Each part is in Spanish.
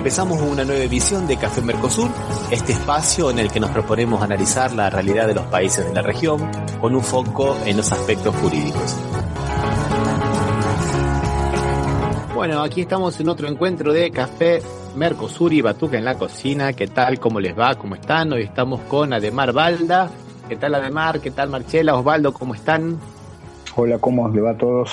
Empezamos una nueva edición de Café Mercosur, este espacio en el que nos proponemos analizar la realidad de los países de la región con un foco en los aspectos jurídicos. Bueno, aquí estamos en otro encuentro de Café Mercosur y Batuca en la cocina. ¿Qué tal? ¿Cómo les va? ¿Cómo están? Hoy estamos con Ademar Balda. ¿Qué tal, Ademar? ¿Qué tal, Marchela? Osvaldo, ¿cómo están? Hola, ¿cómo les va a todos?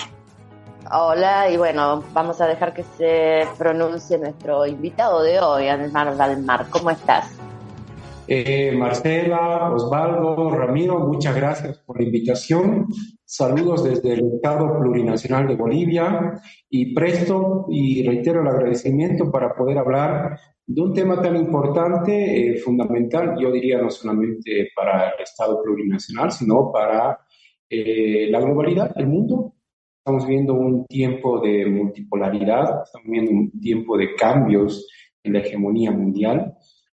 Hola, y bueno, vamos a dejar que se pronuncie nuestro invitado de hoy, Ademar Balmar. ¿Cómo estás? Marcela, Osvaldo, Ramiro, muchas gracias por la invitación. Saludos desde el Estado Plurinacional de Bolivia y presto y reitero el agradecimiento para poder hablar de un tema tan importante, fundamental, yo diría no solamente para el Estado Plurinacional, sino para la globalidad, el mundo. Estamos viendo un tiempo de multipolaridad, estamos viendo un tiempo de cambios en la hegemonía mundial.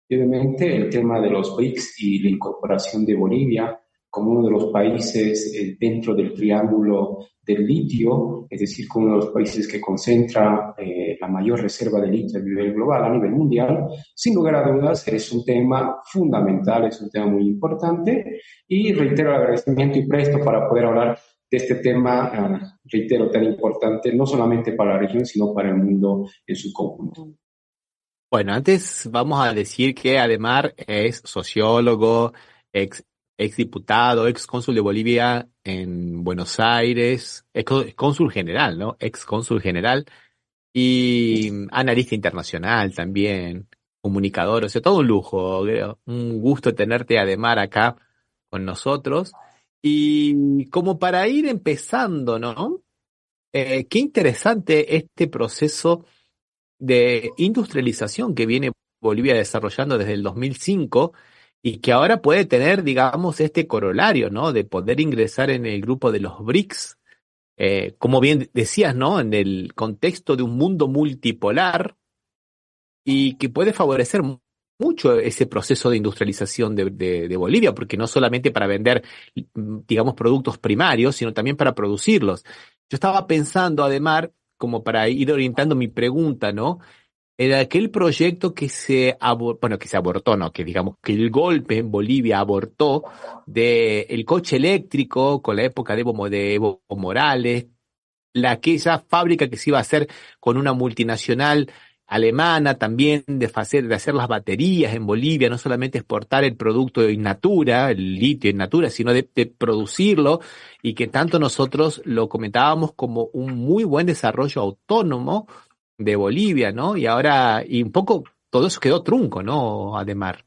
Y obviamente el tema de los BRICS y la incorporación de Bolivia como uno de los países dentro del triángulo del litio, es decir, como uno de los países que concentra la mayor reserva de litio a nivel global, a nivel mundial, sin lugar a dudas es un tema fundamental, es un tema muy importante y reitero el agradecimiento y presto para poder hablar de este tema, reitero, tan importante, no solamente para la región, sino para el mundo en su conjunto. Bueno, antes vamos a decir que Ademar es sociólogo, ex diputado, ex cónsul de Bolivia en Buenos Aires, ex cónsul general, ¿no? Ex cónsul general y analista internacional también, comunicador, o sea, todo un lujo, creo. Un gusto tenerte, Ademar, acá con nosotros. Y como para ir empezando, ¿no? Qué interesante este proceso de industrialización que viene Bolivia desarrollando desde el 2005 y que ahora puede tener, digamos, este corolario, ¿no? De poder ingresar en el grupo de los BRICS, como bien decías, ¿no? En el contexto de un mundo multipolar y que puede favorecer mucho ese proceso de industrialización de Bolivia, porque no solamente para vender, digamos, productos primarios, sino también para producirlos. Yo estaba pensando, además, como para ir orientando mi pregunta, ¿no? Era aquel proyecto que que se abortó, no, que digamos que el golpe en Bolivia abortó de el coche eléctrico con la época de Evo Morales, aquella fábrica que se iba a hacer con una multinacional alemana también de hacer las baterías en Bolivia, no solamente exportar el producto in natura, el litio in natura, sino de producirlo y que tanto nosotros lo comentábamos como un muy buen desarrollo autónomo de Bolivia, ¿no? Y ahora, y un poco todo eso quedó trunco, ¿no, Ademar?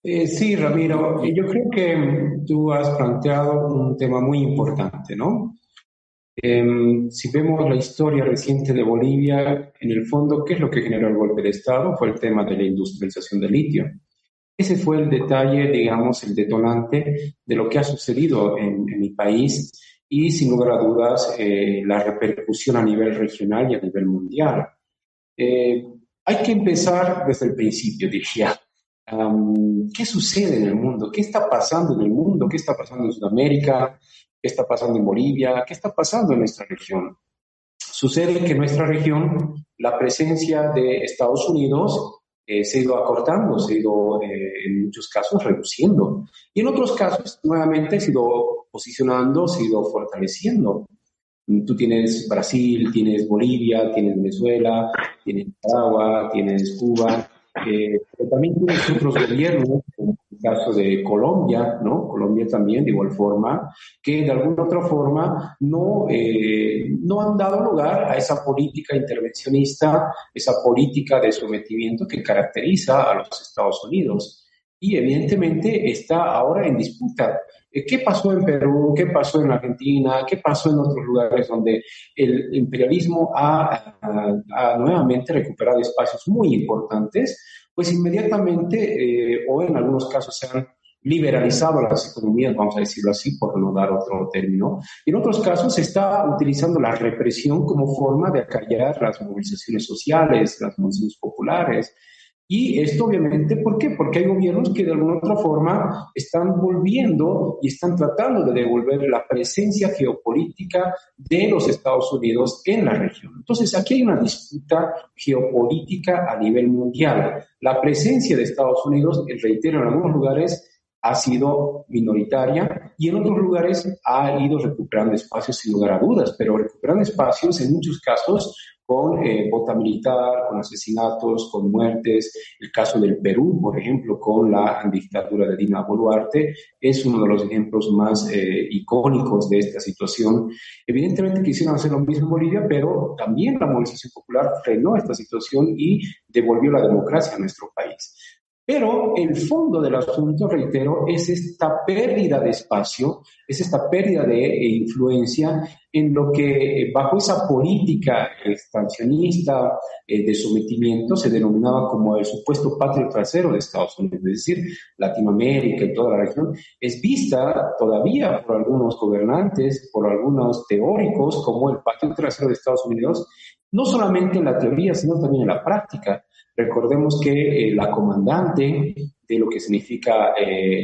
Sí, Ramiro, yo creo que tú has planteado un tema muy importante, ¿no? Si vemos la historia reciente de Bolivia, en el fondo, ¿qué es lo que generó el golpe de Estado? Fue el tema de la industrialización del litio. Ese fue el detalle, digamos, el detonante de lo que ha sucedido en mi país y, sin lugar a dudas, la repercusión a nivel regional y a nivel mundial. Hay que empezar desde el principio, diría. ¿Qué sucede en el mundo? ¿Qué está pasando en el mundo? ¿Qué está pasando en Sudamérica? ¿Qué está pasando en Bolivia? ¿Qué está pasando en nuestra región? Sucede que en nuestra región la presencia de Estados Unidos se ha ido acortando, se ha ido en muchos casos reduciendo y en otros casos nuevamente se ha ido posicionando, se ha ido fortaleciendo. Tú tienes Brasil, tienes Bolivia, tienes Venezuela, tienes Nicaragua, tienes Cuba, pero también tienes otros gobiernos, como el caso de Colombia, ¿no? Colombia también, de igual forma, que de alguna otra forma no han dado lugar a esa política intervencionista, esa política de sometimiento que caracteriza a los Estados Unidos. Y evidentemente está ahora en disputa. ¿Qué pasó en Perú? ¿Qué pasó en Argentina? ¿Qué pasó en otros lugares donde el imperialismo ha nuevamente recuperado espacios muy importantes? Pues inmediatamente, o en algunos casos se han liberalizado las economías, vamos a decirlo así, por no dar otro término. Y en otros casos se está utilizando la represión como forma de acallar las movilizaciones sociales, las movilizaciones populares. Y esto obviamente, ¿por qué? Porque hay gobiernos que de alguna otra forma están volviendo y están tratando de devolver la presencia geopolítica de los Estados Unidos en la región. Entonces, aquí hay una disputa geopolítica a nivel mundial. La presencia de Estados Unidos, reitero, en algunos lugares ha sido minoritaria y en otros lugares ha ido recuperando espacios sin lugar a dudas, pero recuperando espacios en muchos casos con bota militar, con asesinatos, con muertes. El caso del Perú, por ejemplo, con la dictadura de Dina Boluarte, es uno de los ejemplos más icónicos de esta situación. Evidentemente quisieron hacer lo mismo en Bolivia, pero también la movilización popular frenó esta situación y devolvió la democracia a nuestro país. Pero el fondo del asunto, reitero, es esta pérdida de espacio, es esta pérdida de influencia en lo que bajo esa política expansionista de sometimiento se denominaba como el supuesto patio trasero de Estados Unidos, es decir, Latinoamérica y toda la región, es vista todavía por algunos gobernantes, por algunos teóricos como el patio trasero de Estados Unidos, no solamente en la teoría, sino también en la práctica. Recordemos que la comandante de lo que significa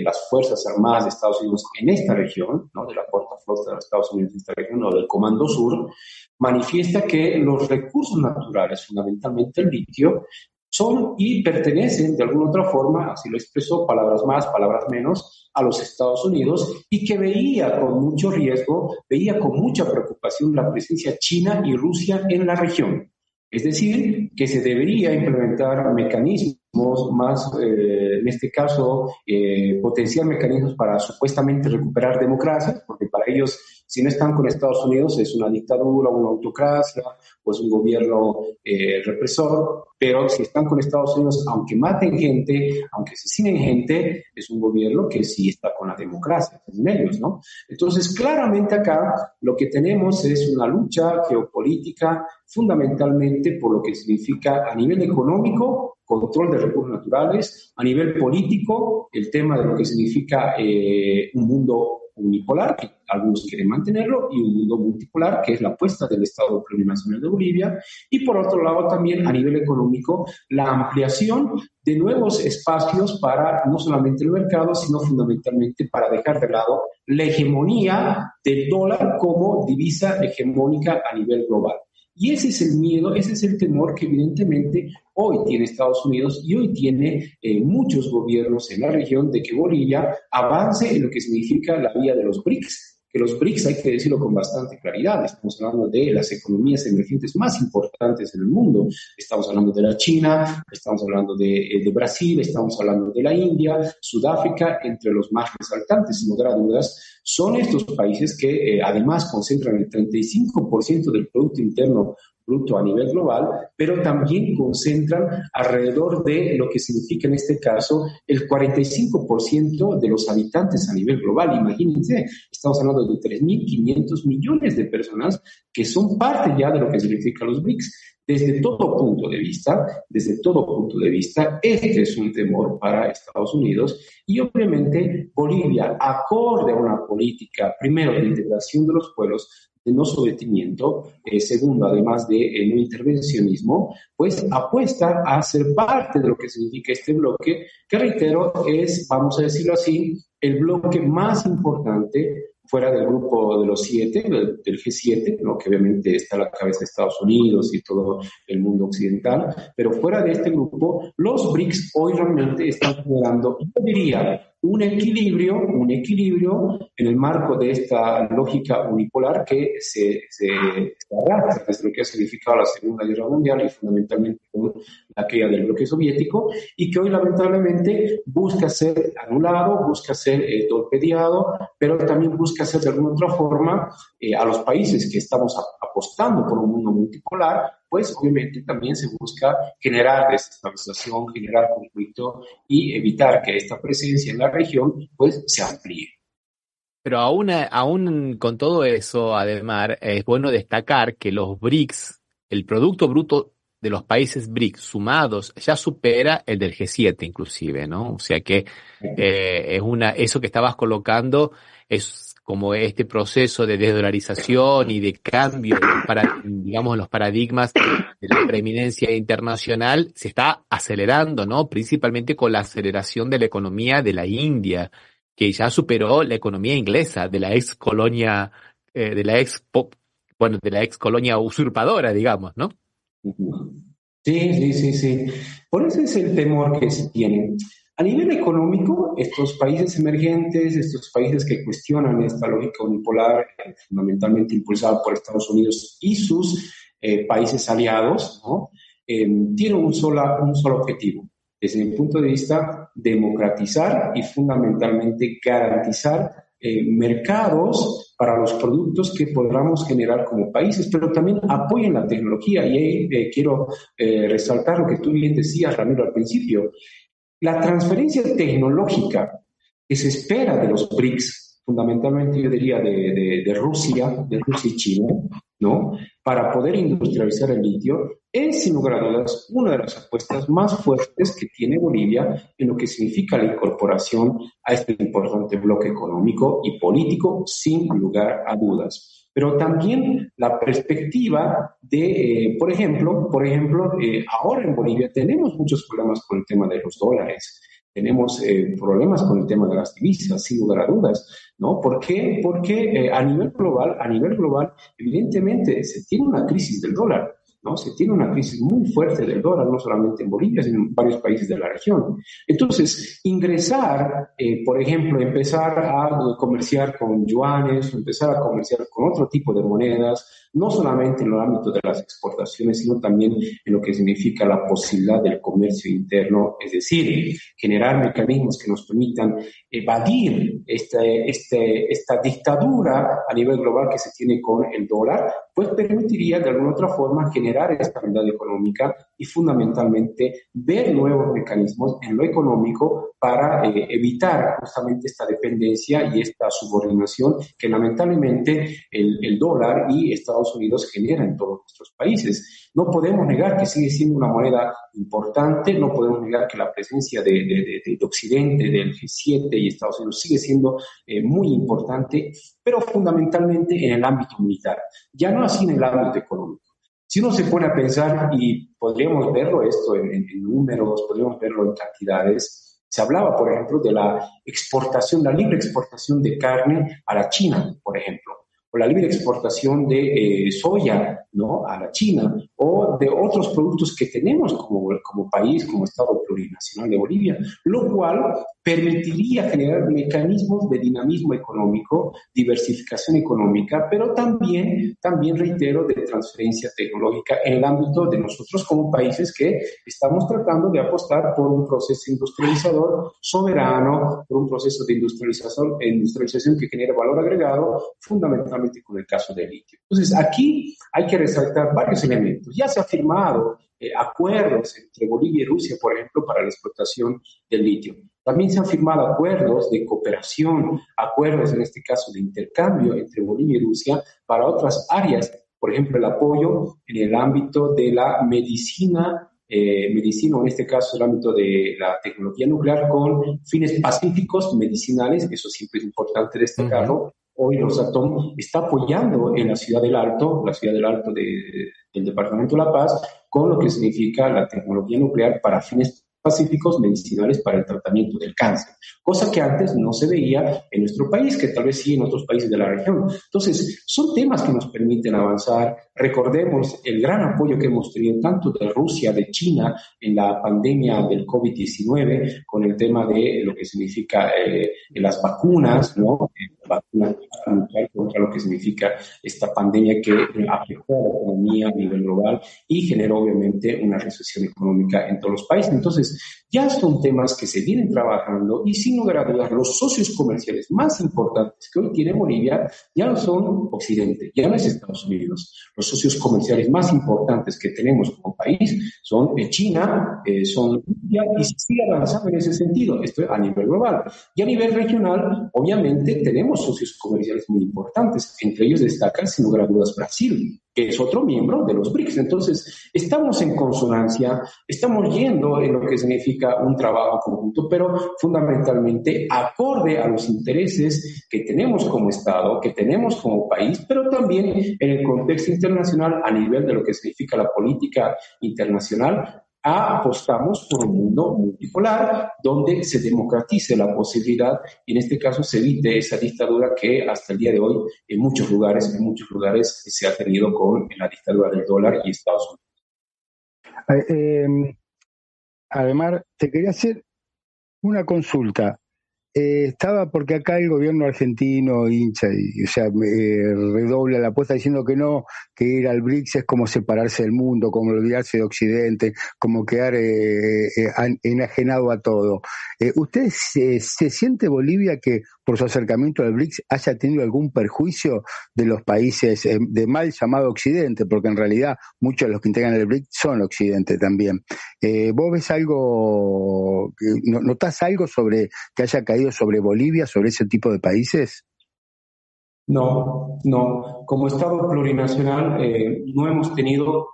las Fuerzas Armadas de Estados Unidos en esta región, ¿no? De la cuarta flota de los Estados Unidos en esta región, o del Comando Sur, manifiesta que los recursos naturales, fundamentalmente el litio, son y pertenecen de alguna otra forma, así lo expresó, palabras más, palabras menos, a los Estados Unidos, y que veía con mucho riesgo, veía con mucha preocupación la presencia china y Rusia en la región. Es decir, que se debería implementar mecanismos más, en este caso, potenciar mecanismos para supuestamente recuperar democracias, porque para ellos, si no están con Estados Unidos, es una dictadura, una autocracia, o es un gobierno represor, pero si están con Estados Unidos, aunque maten gente, aunque asesinen gente, es un gobierno que sí está con la democracia en ellos, ¿no? Entonces, claramente acá lo que tenemos es una lucha geopolítica fundamentalmente por lo que significa a nivel económico, control de recursos naturales, a nivel político, el tema de lo que significa un mundo unipolar, que algunos quieren mantenerlo, y un mundo multipolar, que es la apuesta del Estado Plurinacional de Bolivia, y por otro lado también a nivel económico, la ampliación de nuevos espacios para no solamente el mercado, sino fundamentalmente para dejar de lado la hegemonía del dólar como divisa hegemónica a nivel global. Y ese es el miedo, ese es el temor que evidentemente hoy tiene Estados Unidos y hoy tiene muchos gobiernos en la región de que Bolivia avance en lo que significa la vía de los BRICS. Que los BRICS hay que decirlo con bastante claridad, estamos hablando de las economías emergentes más importantes en el mundo, estamos hablando de la China, estamos hablando de Brasil, estamos hablando de la India, Sudáfrica, entre los más resaltantes, sin lugar a dudas, son estos países que además concentran el 35% del Producto Interno Bruto a nivel global, pero también concentran alrededor de lo que significa en este caso el 45% de los habitantes a nivel global. Imagínense, estamos hablando de 3.500 millones de personas que son parte ya de lo que significa los BRICS. Desde todo punto de vista, este es un temor para Estados Unidos y obviamente Bolivia, acorde a una política, primero, de integración de los pueblos, de no sometimiento, segundo, además de no intervencionismo, pues apuesta a ser parte de lo que significa este bloque, que reitero es, vamos a decirlo así, el bloque más importante fuera del grupo de los 7, del G7, ¿no? Que obviamente está a la cabeza de Estados Unidos y todo el mundo occidental, pero fuera de este grupo, los BRICS hoy realmente están generando, yo diría, un equilibrio en el marco de esta lógica unipolar que se arrastra desde lo que ha significado la Segunda Guerra Mundial y fundamentalmente con la caída del bloque soviético, y que hoy lamentablemente busca ser anulado, busca ser torpedeado, pero también busca ser de alguna otra forma a los países que estamos apostando por un mundo multipolar, pues obviamente también se busca generar desestabilización, generar conflicto y evitar que esta presencia en la región pues se amplíe. Pero aún con todo eso, además, es bueno destacar que los BRICS, el Producto Bruto de los países BRICS sumados, ya supera el del G7 inclusive, ¿no? O sea que eso que estabas colocando es como este proceso de desdolarización y de cambio, digamos, los paradigmas de la preeminencia internacional se está acelerando, ¿no? Principalmente con la aceleración de la economía de la India, que ya superó la economía inglesa, de la ex colonia, de la ex colonia usurpadora, digamos, ¿no? Sí. Por eso es el temor que se tiene. A nivel económico, estos países emergentes, estos países que cuestionan esta lógica unipolar, fundamentalmente impulsada por Estados Unidos y sus países aliados, ¿no? Tienen un solo objetivo, desde mi punto de vista, democratizar y fundamentalmente garantizar mercados para los productos que podamos generar como países, pero también apoyen la tecnología. Y ahí quiero resaltar lo que tú bien decías, Ramiro, al principio. La transferencia tecnológica que se espera de los BRICS, fundamentalmente yo diría de Rusia y China, ¿no? Para poder industrializar el litio, es sin lugar a dudas una de las apuestas más fuertes que tiene Bolivia en lo que significa la incorporación a este importante bloque económico y político, sin lugar a dudas. Pero también la perspectiva de, por ejemplo, ahora en Bolivia tenemos muchos problemas con el tema de los dólares, tenemos problemas con el tema de las divisas, sin lugar a dudas, ¿no? ¿Por qué? Porque a nivel global, evidentemente se tiene una crisis del dólar, ¿no? Se tiene una crisis muy fuerte del dólar, no solamente en Bolivia, sino en varios países de la región. Entonces, ingresar, por ejemplo, empezar a comerciar con yuanes, empezar a comerciar con otro tipo de monedas, no solamente en el ámbito de las exportaciones, sino también en lo que significa la posibilidad del comercio interno, es decir, generar mecanismos que nos permitan evadir esta dictadura a nivel global que se tiene con el dólar, pues permitiría de alguna otra forma generar estabilidad económica y fundamentalmente ver nuevos mecanismos en lo económico para evitar justamente esta dependencia y esta subordinación que lamentablemente el dólar y Estados Unidos generan en todos nuestros países. No podemos negar que sigue siendo una moneda importante, no podemos negar que la presencia de Occidente, del G7 y Estados Unidos sigue siendo muy importante, pero fundamentalmente en el ámbito militar, ya no así en el ámbito económico. Si uno se pone a pensar, y podríamos verlo esto en números, podríamos verlo en cantidades, se hablaba, por ejemplo, de la libre exportación de carne a la China, por ejemplo, o la libre exportación de soya, ¿no?, a la China, o de otros productos que tenemos como país, como Estado plurinacional de Bolivia, lo cual permitiría generar mecanismos de dinamismo económico, diversificación económica, pero también reitero, de transferencia tecnológica en el ámbito de nosotros como países que estamos tratando de apostar por un proceso industrializador soberano, por un proceso de industrialización que genere valor agregado, fundamentalmente con el caso del litio. Entonces, aquí hay que resaltar varios elementos. Ya se ha firmado acuerdos entre Bolivia y Rusia, por ejemplo, para la explotación del litio. También se han firmado acuerdos de cooperación, acuerdos en este caso de intercambio entre Bolivia y Rusia para otras áreas, por ejemplo, el apoyo en el ámbito de la medicina, o en este caso el ámbito de la tecnología nuclear con fines pacíficos, medicinales, eso siempre es importante destacarlo. Hoy Rosatom está apoyando en la Ciudad del Alto del Departamento de La Paz, con lo que significa la tecnología nuclear para fines pacíficos medicinales para el tratamiento del cáncer, cosa que antes no se veía en nuestro país, que tal vez sí en otros países de la región. Entonces, son temas que nos permiten avanzar. Recordemos el gran apoyo que hemos tenido tanto de Rusia, de China, en la pandemia del COVID-19, con el tema de lo que significa las vacunas, ¿no? Vacunas para luchar contra lo que significa esta pandemia que afectó a la economía a nivel global y generó obviamente una recesión económica en todos los países. Entonces, ya son temas que se vienen trabajando y sin lugar a dudas los socios comerciales más importantes que hoy tiene Bolivia ya no son Occidente, ya no es Estados Unidos. Los socios comerciales más importantes que tenemos como país son China, son India, y se sigue avanzando en ese sentido. Esto a nivel global. Y a nivel regional, obviamente, tenemos tenemos socios comerciales muy importantes. Entre ellos destacan, sin lugar a dudas, Brasil, que es otro miembro de los BRICS. Entonces, estamos en consonancia, estamos yendo en lo que significa un trabajo conjunto, pero fundamentalmente acorde a los intereses que tenemos como Estado, que tenemos como país, pero también en el contexto internacional a nivel de lo que significa la política internacional. Apostamos por un mundo multipolar donde se democratice la posibilidad y en este caso se evite esa dictadura que hasta el día de hoy en muchos lugares se ha tenido con la dictadura del dólar y Estados Unidos. Además, te quería hacer una consulta. Estaba porque acá el gobierno argentino hincha y, redobla la apuesta diciendo que no, que ir al BRICS es como separarse del mundo, como olvidarse de Occidente, como quedar enajenado a todo. ¿Usted se siente, Bolivia, que por su acercamiento al BRICS haya tenido algún perjuicio de los países de mal llamado Occidente? Porque en realidad muchos de los que integran el BRICS son Occidente también. ¿Vos ves algo, notás algo sobre que haya caído sobre Bolivia, sobre ese tipo de países? No. Como Estado plurinacional no hemos tenido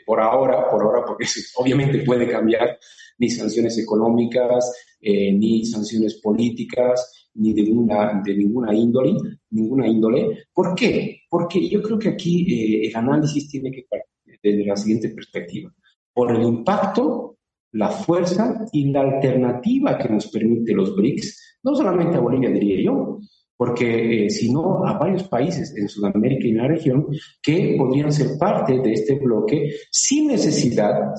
por ahora, porque obviamente puede cambiar, ni sanciones económicas, ni sanciones políticas, ni de ninguna índole. ¿Por qué? Porque yo creo que aquí el análisis tiene que partir desde la siguiente perspectiva. Por el impacto, la fuerza y la alternativa que nos permite los BRICS, no solamente a Bolivia, diría yo, porque sino a varios países en Sudamérica y en la región que podrían ser parte de este bloque sin necesidad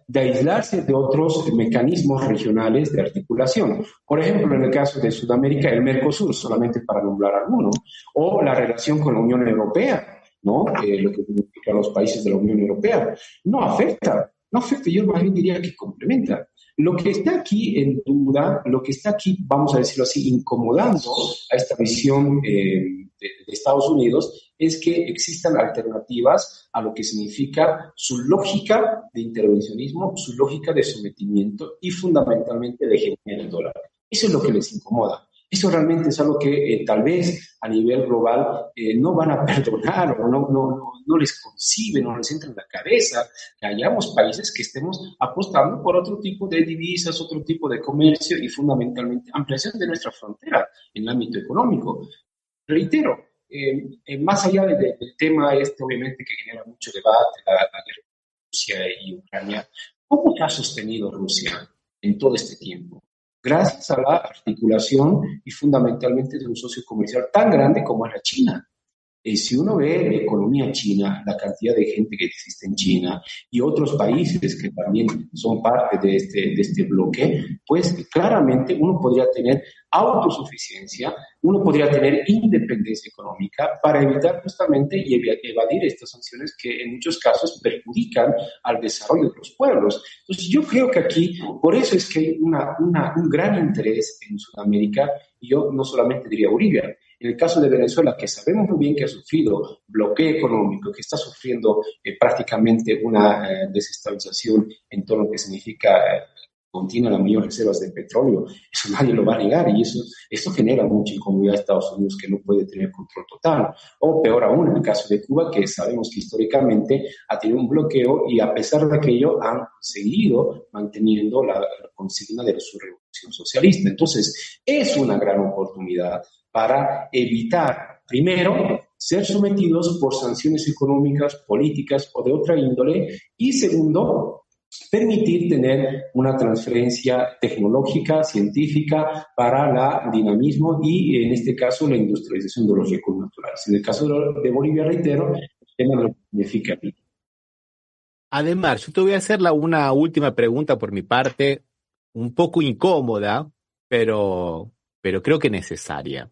de aislarse de otros mecanismos regionales de articulación. Por ejemplo, en el caso de Sudamérica, el Mercosur, solamente para nombrar alguno, o la relación con la Unión Europea, ¿no? Lo que significa los países de la Unión Europea. No afecta, yo más bien diría que complementa. Lo que está aquí en duda, lo que está aquí, vamos a decirlo así, incomodando a esta visión de Estados Unidos es que existan alternativas a lo que significa su lógica de intervencionismo, su lógica de sometimiento y fundamentalmente de hegemonía del dólar. Eso es lo que les incomoda. Eso realmente es algo que tal vez a nivel global no van a perdonar o no les concibe, no les entra en la cabeza que hayamos países que estemos apostando por otro tipo de divisas, otro tipo de comercio y fundamentalmente ampliación de nuestra frontera en el ámbito económico. Reitero, más allá del tema obviamente que genera mucho debate, la guerra de Rusia y Ucrania, ¿cómo ha sostenido Rusia en todo este tiempo? Gracias a la articulación y fundamentalmente de un socio comercial tan grande como es la China. Si uno ve la economía china, la cantidad de gente que existe en China y otros países que también son parte de este bloque, pues claramente uno podría tener autosuficiencia, uno podría tener independencia económica para evitar justamente y evadir estas sanciones que en muchos casos perjudican al desarrollo de los pueblos. Entonces yo creo que aquí, por eso es que hay un gran interés en Sudamérica, y yo no solamente diría Bolivia. En el caso de Venezuela, que sabemos muy bien que ha sufrido bloqueo económico, que está sufriendo prácticamente una desestabilización en todo lo que significa contiene las mayores reservas de petróleo, eso nadie lo va a negar y eso genera mucha incomodidad a Estados Unidos que no puede tener control total. O peor aún, en el caso de Cuba, que sabemos que históricamente ha tenido un bloqueo y a pesar de aquello han seguido manteniendo la consigna de su revolución socialista. Entonces, es una gran oportunidad para evitar, primero, ser sometidos por sanciones económicas, políticas o de otra índole, y segundo, permitir tener una transferencia tecnológica, científica para el dinamismo y, en este caso, la industrialización de los recursos naturales. En el caso de Bolivia, reitero, el tema lo significa. Además, yo te voy a hacer una última pregunta por mi parte, un poco incómoda, pero creo que necesaria.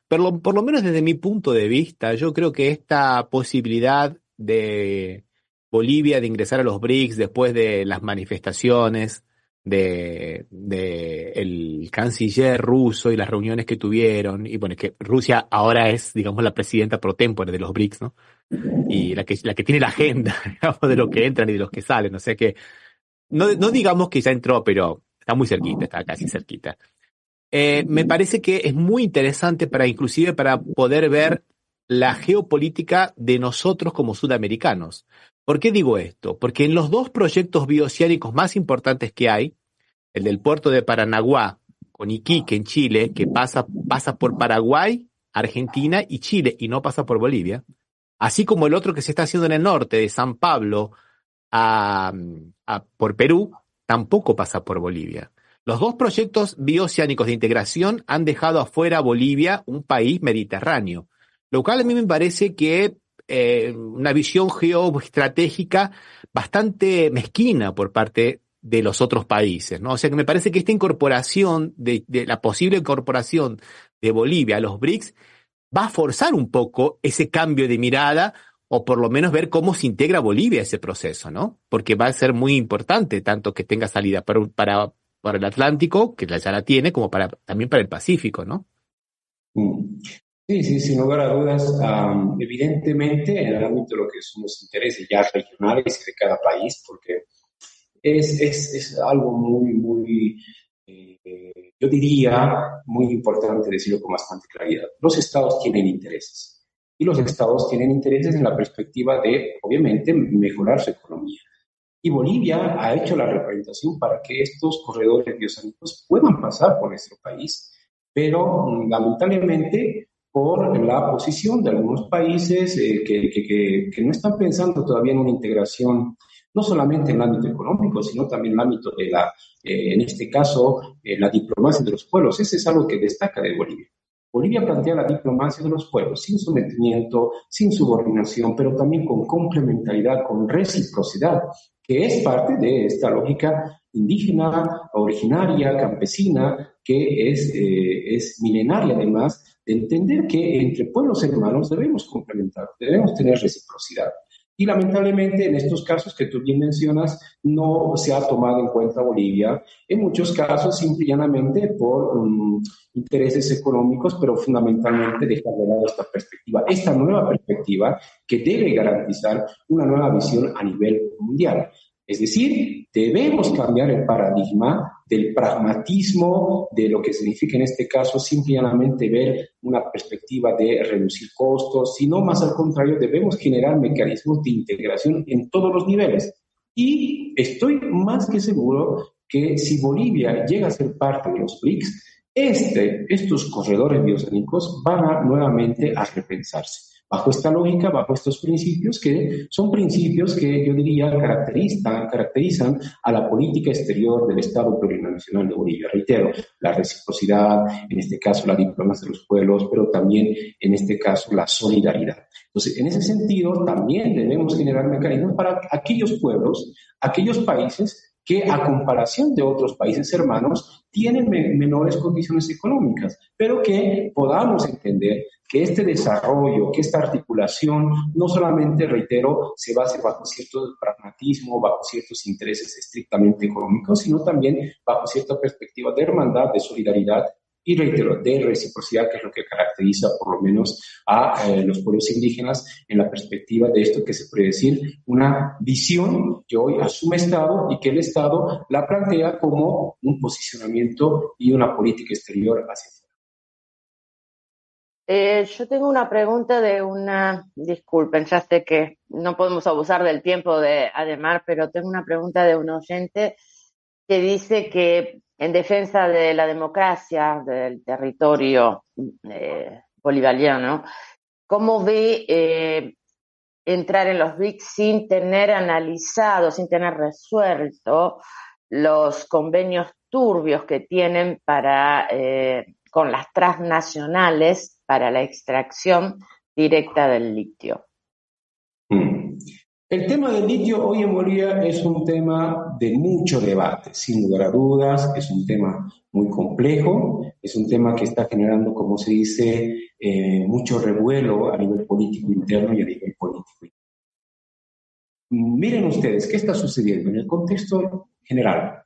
Por lo menos desde mi punto de vista, yo creo que esta posibilidad de Bolivia de ingresar a los BRICS después de las manifestaciones de el canciller ruso y las reuniones que tuvieron, y bueno, que Rusia ahora es, digamos, la presidenta pro tempore de los BRICS, ¿no? Y la que tiene la agenda, digamos, de los que entran y de los que salen, o sea que no digamos que ya entró, pero está muy cerquita, está casi cerquita. me parece que es muy interesante inclusive para poder ver la geopolítica de nosotros como sudamericanos. ¿Por qué digo esto? Porque en los dos proyectos bioceánicos más importantes que hay, el del puerto de Paranaguá con Iquique en Chile, que pasa por Paraguay, Argentina y Chile y no pasa por Bolivia, así como el otro que se está haciendo en el norte, de San Pablo por Perú, tampoco pasa por Bolivia. Los dos proyectos bioceánicos de integración han dejado afuera a Bolivia, un país mediterráneo, lo cual a mí me parece que una visión geoestratégica bastante mezquina por parte de los otros países, ¿no? O sea que me parece que esta incorporación, de la posible incorporación de Bolivia a los BRICS, va a forzar un poco ese cambio de mirada, o por lo menos ver cómo se integra Bolivia a ese proceso, ¿no? Porque va a ser muy importante tanto que tenga salida para el Atlántico, que ya la tiene, como también para el Pacífico, ¿no? Sí, sí, sin lugar a dudas. Evidentemente, en el ámbito de lo que son los intereses ya regionales de cada país, porque es algo muy, yo diría, muy importante decirlo con bastante claridad. Los estados tienen intereses y los estados tienen intereses en la perspectiva de, obviamente, mejorar su economía. Y Bolivia ha hecho la representación para que estos corredores bioceánicos puedan pasar por nuestro país, pero lamentablemente por la posición de algunos países que no están pensando todavía en una integración, no solamente en el ámbito económico, sino también en el ámbito de en este caso, la diplomacia de los pueblos. Ese es algo que destaca de Bolivia. Bolivia plantea la diplomacia de los pueblos, sin sometimiento, sin subordinación, pero también con complementariedad, con reciprocidad, que es parte de esta lógica indígena, originaria, campesina, que es milenaria además, de entender que entre pueblos hermanos debemos complementar, debemos tener reciprocidad. Y lamentablemente en estos casos que tú bien mencionas no se ha tomado en cuenta Bolivia, en muchos casos simple y llanamente por intereses económicos, pero fundamentalmente dejar de lado esta nueva perspectiva que debe garantizar una nueva visión a nivel mundial. Es decir, debemos cambiar el paradigma del pragmatismo, de lo que significa en este caso simplemente ver una perspectiva de reducir costos, sino más al contrario, debemos generar mecanismos de integración en todos los niveles. Y estoy más que seguro que si Bolivia llega a ser parte de los BRICS, estos corredores bioceánicos van nuevamente a repensarse. Bajo esta lógica, bajo estos principios, que son principios que yo diría caracterizan a la política exterior del Estado plurinacional de Bolivia. Reitero, la reciprocidad, en este caso la diplomacia de los pueblos, pero también en este caso la solidaridad. Entonces, en ese sentido, también debemos generar mecanismos para aquellos pueblos, aquellos países que a comparación de otros países hermanos tienen menores condiciones económicas, pero que podamos entender que este desarrollo, que esta articulación, no solamente, reitero, se base bajo cierto pragmatismo, bajo ciertos intereses estrictamente económicos, sino también bajo cierta perspectiva de hermandad, de solidaridad y, reitero, de reciprocidad, que es lo que caracteriza por lo menos a los pueblos indígenas en la perspectiva de esto que se puede decir una visión que hoy asume Estado y que el Estado la plantea como un posicionamiento y una política exterior hacia afuera. Yo tengo una pregunta disculpen, ya sé que no podemos abusar del tiempo de Adhemar, pero tengo una pregunta de un oyente que dice que en defensa de la democracia del territorio bolivariano, ¿cómo ve entrar en los BRICS sin tener analizado, sin tener resuelto los convenios turbios que tienen con las transnacionales para la extracción directa del litio? El tema del litio hoy en Bolivia es un tema de mucho debate, sin lugar a dudas, es un tema muy complejo, es un tema que está generando, como se dice, mucho revuelo a nivel político interno y a nivel político. Miren ustedes, ¿qué está sucediendo en el contexto general?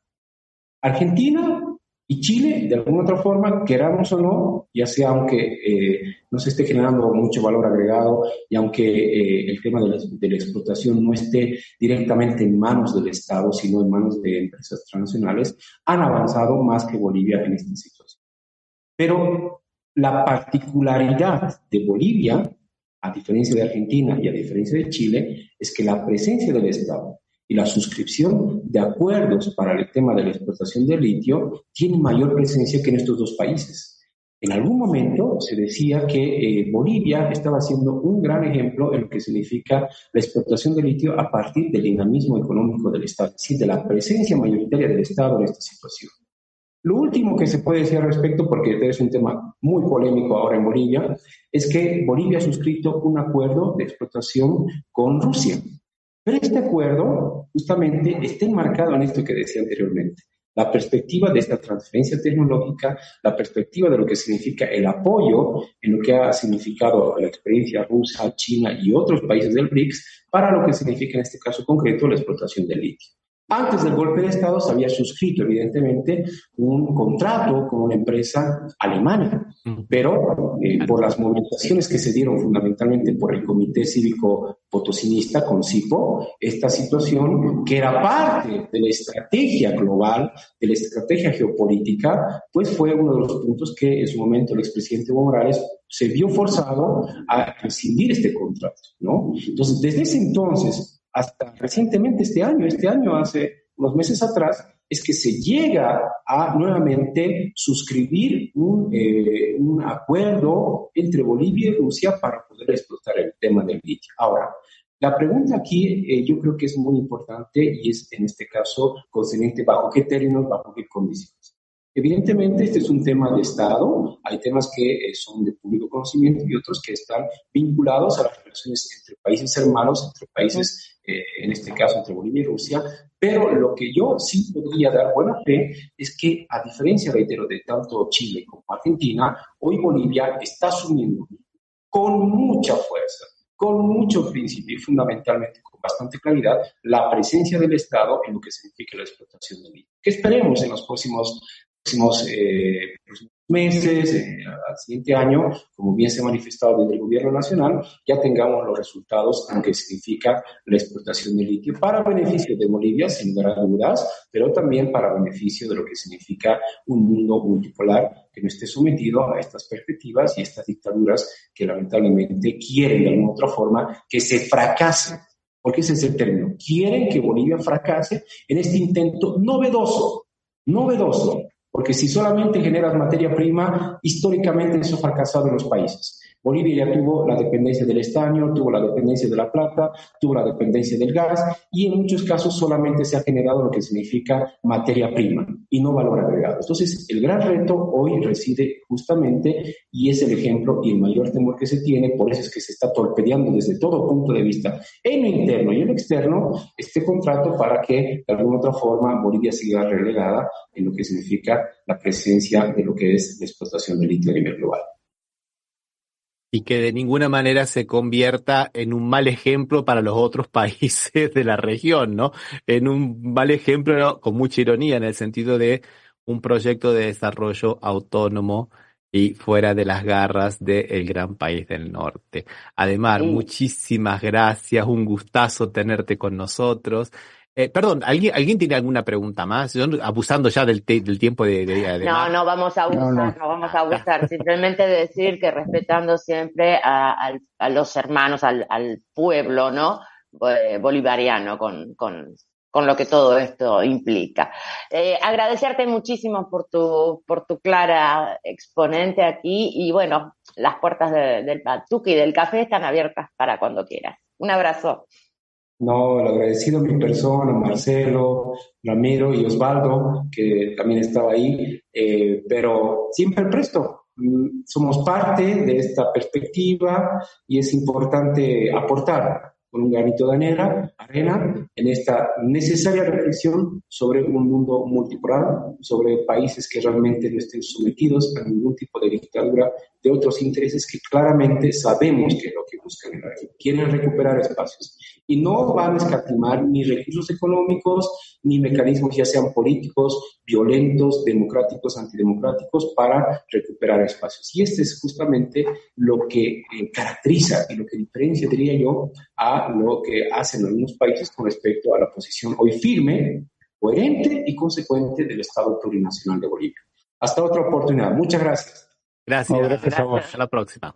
Argentina y Chile, de alguna otra forma, queramos o no, ya sea aunque no se esté generando mucho valor agregado y aunque el tema de la explotación no esté directamente en manos del Estado, sino en manos de empresas transnacionales, han avanzado más que Bolivia en esta situación. Pero la particularidad de Bolivia, a diferencia de Argentina y a diferencia de Chile, es que la presencia del Estado y la suscripción de acuerdos para el tema de la explotación del litio tiene mayor presencia que en estos dos países. En algún momento se decía que Bolivia estaba siendo un gran ejemplo en lo que significa la explotación del litio a partir del dinamismo económico del Estado, es decir, de la presencia mayoritaria del Estado en esta situación. Lo último que se puede decir al respecto, porque es un tema muy polémico ahora en Bolivia, es que Bolivia ha suscrito un acuerdo de explotación con Rusia. Pero este acuerdo justamente está enmarcado en esto que decía anteriormente. La perspectiva de esta transferencia tecnológica, la perspectiva de lo que significa el apoyo en lo que ha significado la experiencia rusa, China y otros países del BRICS para lo que significa en este caso concreto la explotación del litio. Antes del golpe de Estado se había suscrito, evidentemente, un contrato con una empresa alemana, pero por las movilizaciones que se dieron fundamentalmente por el Comité Cívico Potosinista, CONCIPO, esta situación, que era parte de la estrategia global, de la estrategia geopolítica, pues fue uno de los puntos que en su momento el expresidente Evo Morales se vio forzado a rescindir este contrato, ¿no? Entonces, desde ese entonces hasta recientemente este año hace unos meses atrás, es que se llega a nuevamente suscribir un acuerdo entre Bolivia y Rusia para poder explotar el tema del litio. Ahora, la pregunta aquí yo creo que es muy importante y es en este caso concerniente bajo qué términos, bajo qué condiciones. Evidentemente, este es un tema de Estado, hay temas que son de público conocimiento y otros que están vinculados a las relaciones entre países hermanos, entre países, en este caso entre Bolivia y Rusia, pero lo que yo sí podría dar buena fe es que, a diferencia, reitero, de tanto Chile como Argentina, hoy Bolivia está asumiendo con mucha fuerza, con mucho principio y fundamentalmente con bastante claridad la presencia del Estado en lo que significa la explotación del litio. Que esperemos en los próximos meses, al siguiente año, como bien se ha manifestado desde el gobierno nacional, ya tengamos los resultados en lo que significa la explotación del litio para beneficio de Bolivia, sin lugar a dudas, pero también para beneficio de lo que significa un mundo multipolar que no esté sometido a estas perspectivas y estas dictaduras que lamentablemente quieren de alguna otra forma que se fracase, porque ese es el término, quieren que Bolivia fracase en este intento novedoso, porque si solamente generas materia prima, históricamente eso ha fracasado en los países. Bolivia ya tuvo la dependencia del estaño, tuvo la dependencia de la plata, tuvo la dependencia del gas y en muchos casos solamente se ha generado lo que significa materia prima y no valor agregado. Entonces, el gran reto hoy reside justamente, y es el ejemplo y el mayor temor que se tiene, por eso es que se está torpedeando desde todo punto de vista, en lo interno y en lo externo, este contrato para que de alguna otra forma Bolivia siga relegada en lo que significa la presencia de lo que es la explotación del litio a nivel global. Y que de ninguna manera se convierta en un mal ejemplo para los otros países de la región, ¿no? En un mal ejemplo, ¿no? Con mucha ironía, en el sentido de un proyecto de desarrollo autónomo y fuera de las garras del gran país del norte. Además, muchísimas gracias, un gustazo tenerte con nosotros. Perdón, ¿alguien tiene alguna pregunta más? Yo, abusando ya del tiempo de No vamos a abusar, no vamos a abusar. Simplemente decir que respetando siempre a los hermanos, al pueblo, ¿no? Bolivariano, con lo que todo esto implica. Agradecerte muchísimo por tu clara exponente aquí y bueno, las puertas del Patuca y del café están abiertas para cuando quieras. Un abrazo. No, el agradecido a mi persona, Marcelo, Ramiro y Osvaldo, que también estaba ahí, pero siempre presto. Somos parte de esta perspectiva y es importante aportar con un granito de arena en esta necesaria reflexión sobre un mundo multipolar, sobre países que realmente no estén sometidos a ningún tipo de dictadura de otros intereses que claramente sabemos que es lo que buscan en la región. Quieren recuperar espacios y no van a escatimar ni recursos económicos ni mecanismos ya sean políticos, violentos, democráticos, antidemocráticos para recuperar espacios. Y este es justamente lo que caracteriza y lo que diferencia, diría yo, a lo que hacen algunos países con respecto a la posición hoy firme, coherente y consecuente del Estado plurinacional de Bolivia. Hasta otra oportunidad. Muchas gracias. Gracias. No, gracias a vos. Hasta la próxima.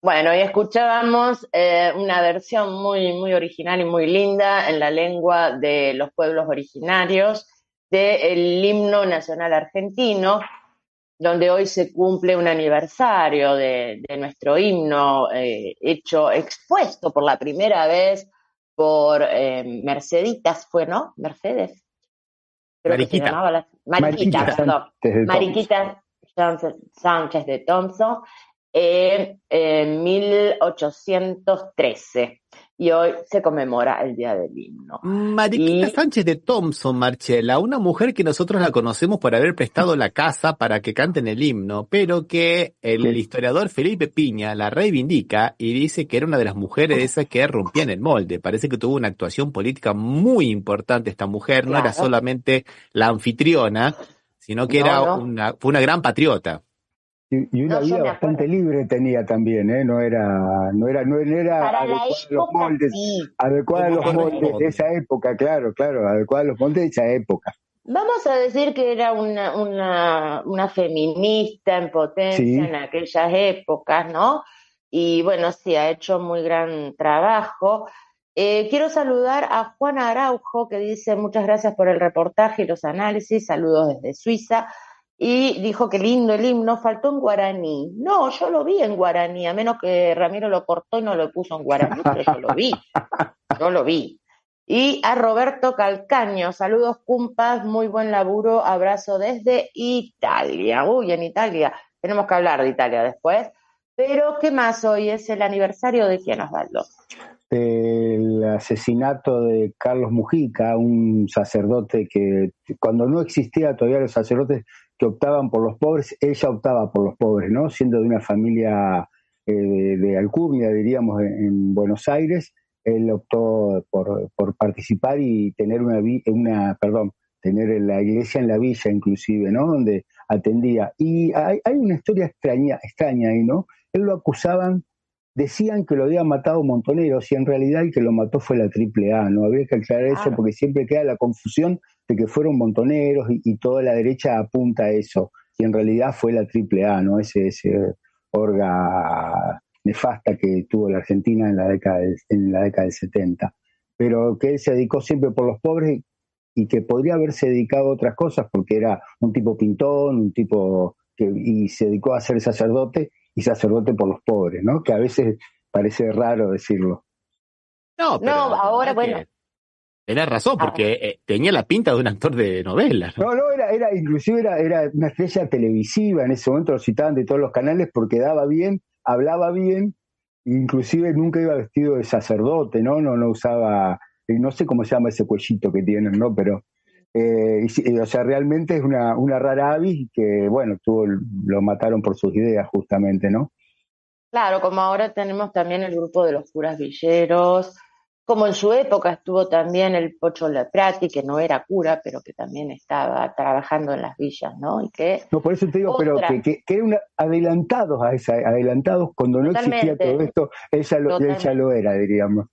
Bueno, y escuchábamos una versión muy, muy original y muy linda en la lengua de los pueblos originarios del himno nacional argentino, donde hoy se cumple un aniversario de nuestro himno expuesto por la primera vez por Merceditas, ¿fue, no? Mercedes. Creo que se llamaba Mariquita, perdón. Mariquita Sánchez de Thompson. En 1813. y hoy se conmemora el Día del Himno. Mariquita Sánchez de Thompson, Marchela, una mujer que nosotros la conocemos por haber prestado la casa para que canten el himno, pero que el historiador Felipe Piña la reivindica y dice que era una de las mujeres esas que rompían el molde. Parece que tuvo una actuación política muy importante esta mujer, no era solamente la anfitriona, sino que fue una gran patriota. Y una vida bastante libre tenía también, ¿eh? No era para adecuada a los moldes, adecuada a los moldes de esa época, claro, adecuada a los moldes de esa época. Vamos a decir que era una feminista en potencia en aquellas épocas, ¿no? Y bueno, sí, ha hecho muy gran trabajo. Quiero saludar a Juan Araujo, que dice muchas gracias por el reportaje y los análisis, saludos desde Suiza. Y dijo que lindo el himno, faltó en guaraní. No, yo lo vi en guaraní, a menos que Ramiro lo cortó y no lo puso en guaraní, pero yo lo vi. Y a Roberto Calcaño, saludos cumpas, muy buen laburo, abrazo desde Italia. Uy, en Italia, tenemos que hablar de Italia después. Pero, ¿qué más hoy? ¿Es el aniversario de quién, Osvaldo? El asesinato de Carlos Mujica, un sacerdote que cuando no existía todavía los sacerdotes que optaban por los pobres, ella optaba por los pobres, ¿no? Siendo de una familia de alcurnia, diríamos, en Buenos Aires, él optó por participar y tener tener la iglesia en la villa inclusive, ¿no? Donde atendía. Y hay una historia extraña ahí, ¿no? Él lo acusaban, decían que lo había matado Montoneros y en realidad el que lo mató fue la AAA, ¿no? Habría que aclarar eso porque siempre queda la confusión de que fueron Montoneros y toda la derecha apunta a eso. Y en realidad fue la AAA, ¿no? Ese orga nefasta que tuvo la Argentina en la década del 70. Pero que él se dedicó siempre por los pobres y que podría haberse dedicado a otras cosas porque era un tipo pintón, y se dedicó a ser sacerdote y sacerdote por los pobres, ¿no? Que a veces parece raro decirlo. No, pero ahora bueno. Tenés razón, porque tenía la pinta de un actor de novela, ¿no? No, inclusive era una estrella televisiva, en ese momento lo citaban de todos los canales porque daba bien, hablaba bien, inclusive nunca iba vestido de sacerdote, ¿no? No usaba, no sé cómo se llama ese cuellito que tienen, ¿no? Pero, o sea, realmente es una rara avis que, bueno, lo mataron por sus ideas justamente, ¿no? Claro, como ahora tenemos también el grupo de los curas villeros, como en su época estuvo también el Pocho Laprati, que no era cura, pero que también estaba trabajando en las villas, ¿no? No, por eso te digo, pero que eran adelantados cuando no existía todo esto, ella lo era, diríamos.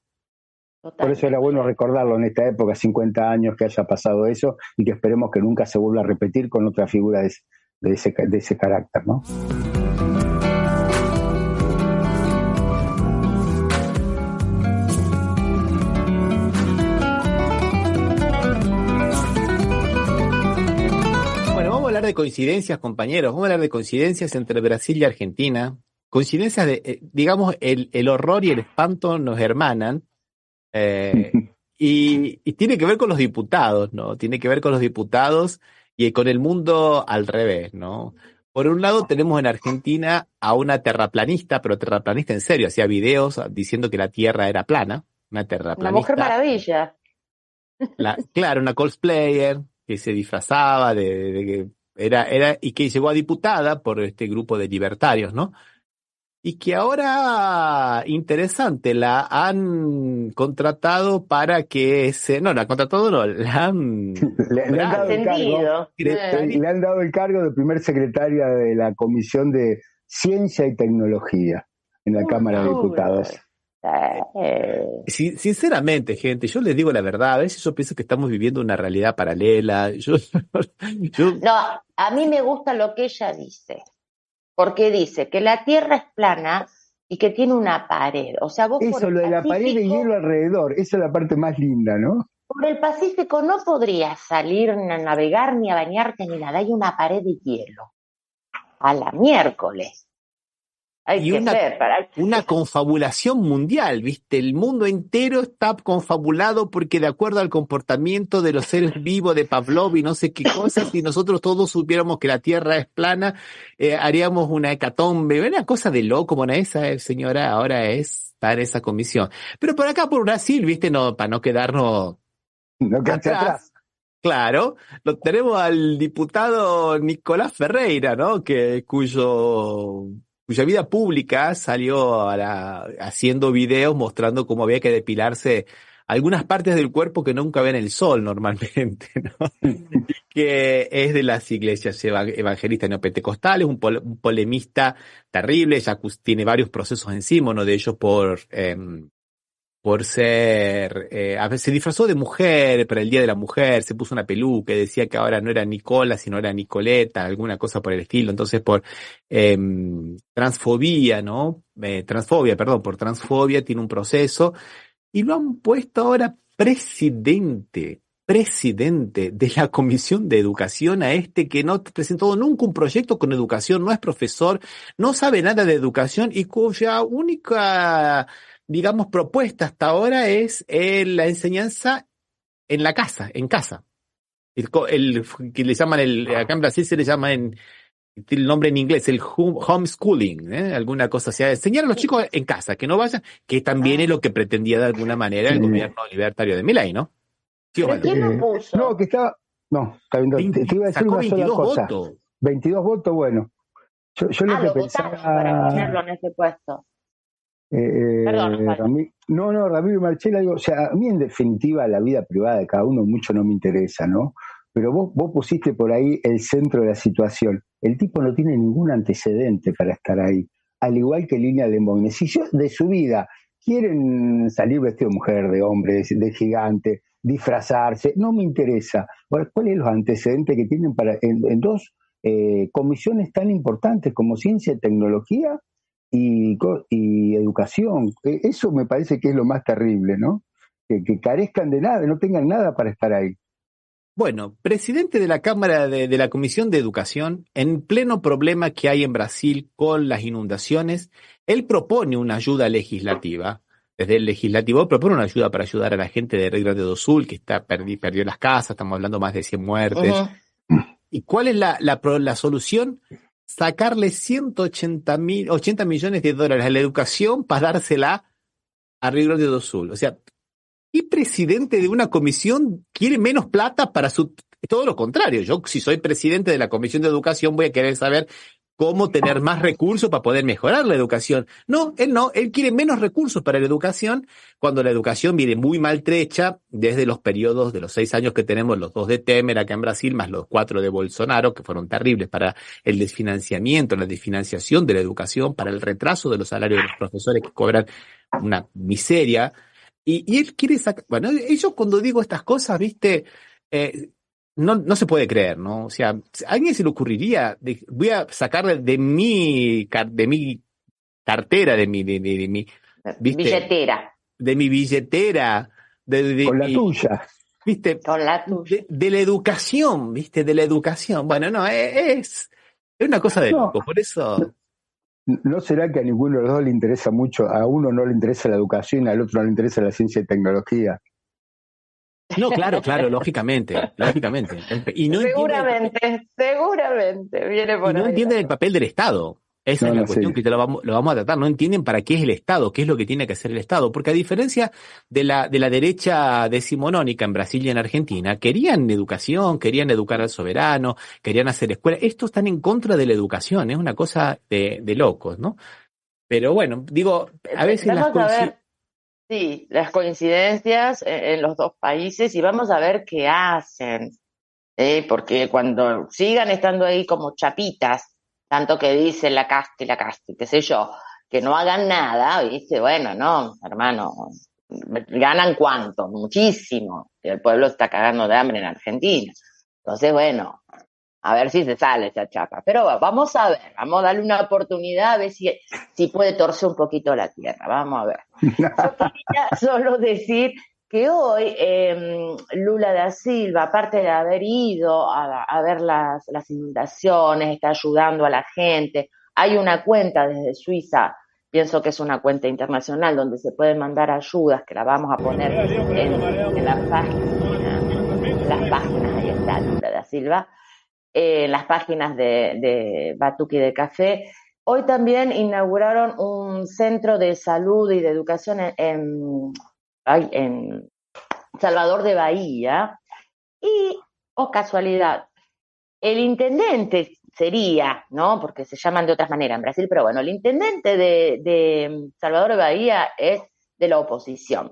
Totalmente. Por eso era bueno recordarlo en esta época, 50 años que haya pasado eso, y que esperemos que nunca se vuelva a repetir con otra figura de ese carácter, ¿no? De coincidencias, compañeros, vamos a hablar de coincidencias entre Brasil y Argentina, coincidencias de, digamos, el horror y el espanto nos hermanan, y tiene que ver con los diputados, ¿no? Tiene que ver con los diputados y con el mundo al revés, ¿no? Por un lado tenemos en Argentina a una terraplanista, pero terraplanista en serio, hacía videos diciendo que la Tierra era plana, una terraplanista. Una mujer maravilla. Claro, una cosplayer que se disfrazaba de era y que llegó a diputada por este grupo de libertarios, ¿no? Y que ahora, interesante, la han contratado para que la han contratado, no, la han... le han dado el cargo de primer secretaria de la Comisión de Ciencia y Tecnología en la Cámara de Diputados. Sinceramente, gente, yo les digo la verdad, a veces yo pienso que estamos viviendo una realidad paralela. No, a mí me gusta lo que ella dice, porque dice que la Tierra es plana y que tiene una pared. O sea, vos eso, lo de la pared de hielo alrededor, esa es la parte más linda, ¿no? Por el Pacífico no podrías salir ni a navegar, ni a bañarte, ni nada. Hay una pared de hielo. A la miércoles. Hay y que ser para... una confabulación mundial, ¿viste? El mundo entero está confabulado porque de acuerdo al comportamiento de los seres vivos de Pavlov y no sé qué cosas, si nosotros todos supiéramos que la Tierra es plana, haríamos una hecatombe, una cosa de loco, bueno, esa señora ahora está en esa comisión. Pero por acá, por Brasil, ¿viste? No, para no quedarnos No quedarse atrás. Claro, lo tenemos al diputado Nicolás Ferreira, ¿no? Cuya vida pública salió haciendo videos mostrando cómo había que depilarse algunas partes del cuerpo que nunca ven el sol normalmente, ¿no? Que es de las iglesias evangelistas neopentecostales, un polemista terrible, ya tiene varios procesos encima, uno de ellos por ser, a veces se disfrazó de mujer para el Día de la Mujer, se puso una peluca y decía que ahora no era Nicola, sino era Nicoleta, alguna cosa por el estilo. Entonces por transfobia, ¿no? Por transfobia tiene un proceso y lo han puesto ahora presidente de la Comisión de Educación a que no presentó nunca un proyecto con educación, no es profesor, no sabe nada de educación y cuya única, digamos, propuesta hasta ahora es la enseñanza en casa. Que le llaman acá en Brasil se le llama el nombre en inglés, el homeschooling, alguna cosa así, enseñar a los chicos en casa, que no vayan, que también es lo que pretendía de alguna manera el gobierno libertario de Milei, ¿no? Sí, ¿Pero quién lo puso? No, que estaba... No, está bien, te iba a decir sacó una sola 22 cosa. votos. 22 votos, bueno. Yo lo que lo pensaba... votaron para ponerlo en ese puesto. Perdón, Osvaldo. Ramiro y Marchela, digo, o sea, a mí en definitiva la vida privada de cada uno mucho no me interesa, ¿no? Pero vos pusiste por ahí el centro de la situación. El tipo no tiene ningún antecedente para estar ahí, al igual que Línea de Moines. Si yo de su vida quieren salir vestido de mujer, de hombre, de gigante, disfrazarse, no me interesa. ¿Cuáles son los antecedentes que tienen en dos comisiones tan importantes como ciencia y tecnología y educación? Eso me parece que es lo más terrible, ¿no? Que carezcan de nada, no tengan nada para estar ahí. Bueno, presidente de la Cámara de la Comisión de Educación, en pleno problema que hay en Brasil con las inundaciones, él propone una ayuda legislativa. Desde el legislativo propone una ayuda para ayudar a la gente de Rio Grande do Sul, que perdió las casas, estamos hablando más de 100 muertes. Uh-huh. ¿Y cuál es la solución? Sacarle 80 millones de dólares a la educación para dársela a Rio Grande do Sul. O sea, ¿qué presidente de una comisión quiere menos plata para todo lo contrario? Yo, si soy presidente de la Comisión de Educación, voy a querer saber cómo tener más recursos para poder mejorar la educación. No, él quiere menos recursos para la educación, cuando la educación viene muy maltrecha desde los periodos de los 6 años que tenemos, los 2 de Temer acá en Brasil, más los 4 de Bolsonaro, que fueron terribles para el desfinanciamiento, la desfinanciación de la educación, para el retraso de los salarios de los profesores que cobran una miseria. Y él quiere sacar, bueno, yo cuando digo estas cosas, viste, no se puede creer, ¿no? O sea, a alguien se le ocurriría, voy a sacar de mi cartera, de mi, ¿viste? Billetera. De mi billetera. Con la tuya. ¿Viste? Con la tuya. De la educación, ¿viste? De la educación. Bueno, no, es una cosa de loco, por eso... ¿No será que a ninguno de los dos le interesa mucho? A uno no le interesa la educación, al otro no le interesa la ciencia y tecnología. No, claro, lógicamente. Y no seguramente viene por ahí. No entienden el papel del Estado. Esa es la cuestión que lo vamos a tratar. No entienden para qué es el Estado, qué es lo que tiene que hacer el Estado. Porque a diferencia de la derecha decimonónica en Brasil y en Argentina, querían educación, querían educar al soberano, querían hacer escuela. Estos están en contra de la educación. Es una cosa de locos, ¿no? Pero bueno, digo, a veces las coincidencias en los dos países y vamos a ver qué hacen. Porque cuando sigan estando ahí como chapitas, tanto que dice la Casti, qué sé yo, que no hagan nada, ¿viste? Bueno, no, hermano, ¿ganan cuánto? Muchísimo. El pueblo está cagando de hambre en Argentina. Entonces, bueno, a ver si se sale esa chapa. Pero vamos a ver, vamos a darle una oportunidad a ver si puede torcer un poquito la tierra. Vamos a ver. Yo quería solo decir que hoy Lula da Silva, aparte de haber ido a ver las inundaciones, está ayudando a la gente, Hay una cuenta desde Suiza, pienso que es una cuenta internacional donde se pueden mandar ayudas, que la vamos a poner en la página, en las páginas, ahí está, Lula da Silva, en las páginas de Batuque de Café. Hoy también inauguraron un centro de salud y de educación en Salvador de Bahía y, casualidad, el intendente sería, ¿no? Porque se llaman de otras maneras en Brasil, pero bueno, el intendente de Salvador de Bahía es de la oposición,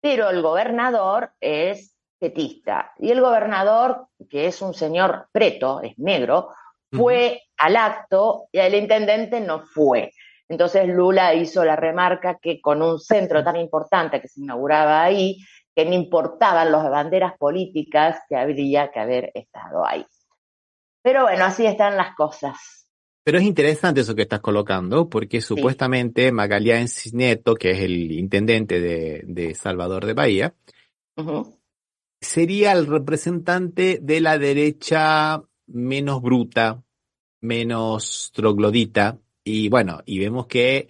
pero el gobernador es petista. Y el gobernador, que es un señor preto, es negro, fue al acto y el intendente no fue. Entonces Lula hizo la remarca que con un centro tan importante que se inauguraba ahí, que no importaban las banderas políticas, que habría que haber estado ahí. Pero bueno, así están las cosas. Pero es interesante eso que estás colocando, porque supuestamente Magalhães Neto, que es el intendente de Salvador de Bahía, sería el representante de la derecha menos bruta, menos troglodita, y bueno, y vemos que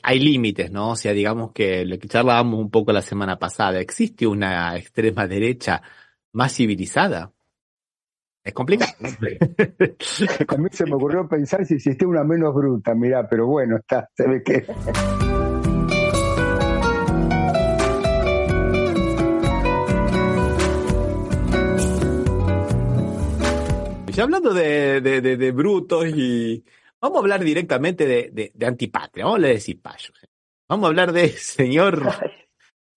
hay límites, ¿no? O sea, digamos que lo que charlábamos un poco la semana pasada, ¿existe una extrema derecha más civilizada? Es complicado. A mí se me ocurrió pensar si existía una menos bruta, mirá, pero bueno, se ve que... Ya hablando de brutos y... Vamos a hablar directamente de antipatria, vamos a hablar de cipayos. Vamos a hablar de señor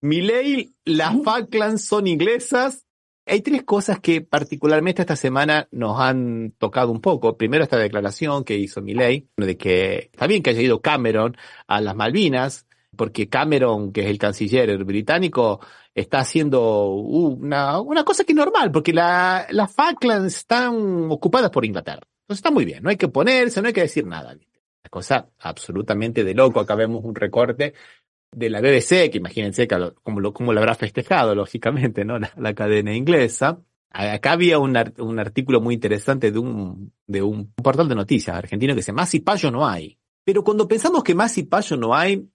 Milei, las Falklands son inglesas. Hay tres cosas que particularmente esta semana nos han tocado un poco. Primero, esta declaración que hizo Milei, de que está bien que haya ido Cameron a las Malvinas, porque Cameron, que es el canciller británico, está haciendo una cosa que es normal, porque las Falklands están ocupadas por Inglaterra. Entonces está muy bien, no hay que ponerse, no hay que decir nada. Una cosa absolutamente de loco. Acá vemos un recorte de la BBC, que imagínense cómo lo habrá festejado, lógicamente, ¿no? La cadena inglesa. Acá había un artículo muy interesante de un portal de noticias argentino que dice, más cipayo no hay. Pero cuando pensamos que más cipayo no hay,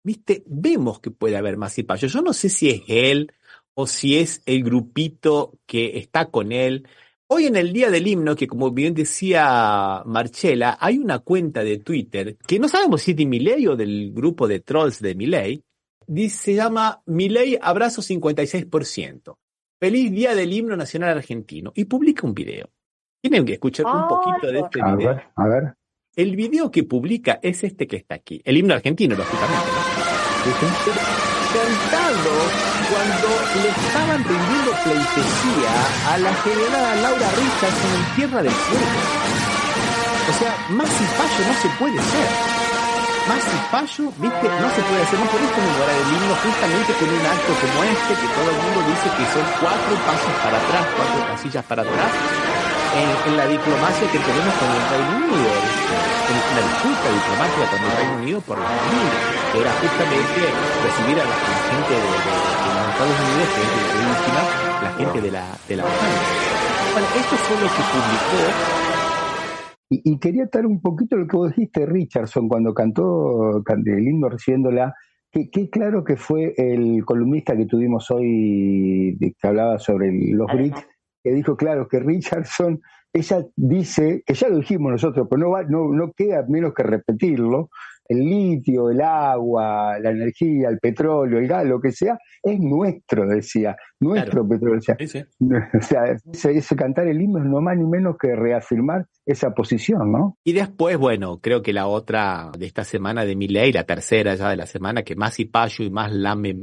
¿viste? Vemos que puede haber más cipayo. Yo no sé si es él o si es el grupito que está con él. Hoy en el Día del Himno, que como bien decía Marcela, hay una cuenta de Twitter, que no sabemos si es de Milei o del grupo de trolls de Milei, se llama Milei Abrazo 56%. Feliz Día del Himno Nacional Argentino. Y publica un video. Tienen que escuchar un poquito de este video. A ver. El video que publica es este que está aquí. El himno argentino, lógicamente, ¿no? Cantado cuando le estaban rindiendo pleitesía a la generala Laura Richardson en Tierra del Fuego. O sea, más cipayo no se puede ser. Más cipayo, ¿viste? No se puede hacer. No podés conmemorar el himno justamente con un acto como este, que todo el mundo dice que son 4 pasos para atrás, 4 casillas para atrás, en la diplomacia que tenemos con el Reino Unido. En la disputa diplomática con el Reino Unido por la Malvinas, que era justamente recibir a la gente de los Estados Unidos, que es de última, la gente de la Malvinas. Bueno, esto fue lo que publicó. Y quería atar un poquito lo que vos dijiste, Richardson, cuando cantó el himno recibiéndola, que claro que fue el columnista que tuvimos hoy, que hablaba sobre los Brits, que dijo, claro, que Richardson, ella dice, que ya lo dijimos nosotros, pero no queda menos que repetirlo, el litio, el agua, la energía, el petróleo, el gas, lo que sea, es nuestro, decía, nuestro petróleo. O sea, Sí. o sea, ese cantar el himno es no más ni menos que reafirmar esa posición, ¿no? Y después, bueno, creo que la otra de esta semana de Milei, la tercera ya de la semana, que más cipayo y más lame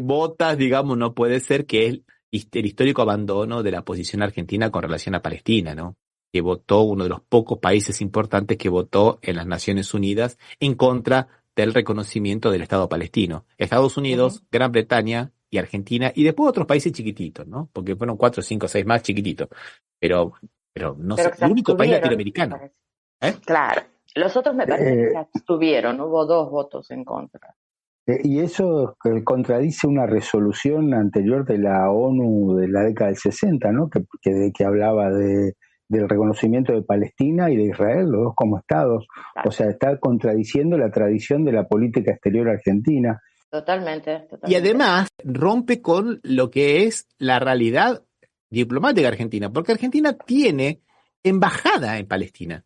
botas, digamos, no puede ser, que es el histórico abandono de la posición argentina con relación a Palestina, ¿no? Que votó, uno de los pocos países importantes que votó en las Naciones Unidas en contra del reconocimiento del Estado palestino. Estados Unidos, Gran Bretaña y Argentina, y después otros países chiquititos, ¿no? Porque fueron 4, 5, 6 más chiquititos. Pero no sé, el único país latinoamericano. Claro. Los otros me parece que se abstuvieron, hubo 2 votos en contra. Y eso contradice una resolución anterior de la ONU de la década del 60, ¿no? Que hablaba de del reconocimiento de Palestina y de Israel, los dos como estados. Claro. O sea, está contradiciendo la tradición de la política exterior argentina. Totalmente. Y además rompe con lo que es la realidad diplomática argentina, porque Argentina tiene embajada en Palestina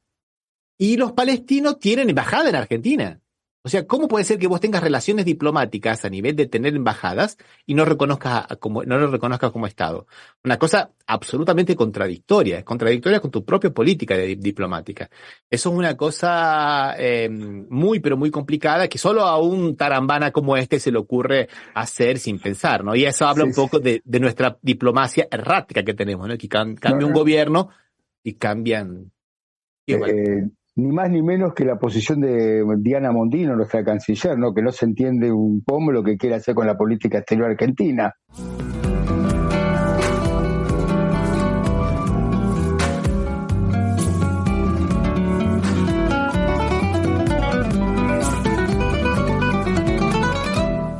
y los palestinos tienen embajada en Argentina. O sea, ¿cómo puede ser que vos tengas relaciones diplomáticas a nivel de tener embajadas y no lo reconozcas como Estado? Una cosa absolutamente contradictoria, es contradictoria con tu propia política diplomática. Eso es una cosa muy, pero muy complicada que solo a un tarambana como este se le ocurre hacer sin pensar, ¿no? Y eso habla un poco de nuestra diplomacia errática que tenemos, ¿no? Que cambia un gobierno y cambian... Ni más ni menos que la posición de Diana Mondino, nuestra canciller, ¿no? Que no se entiende un poco lo que quiere hacer con la política exterior argentina.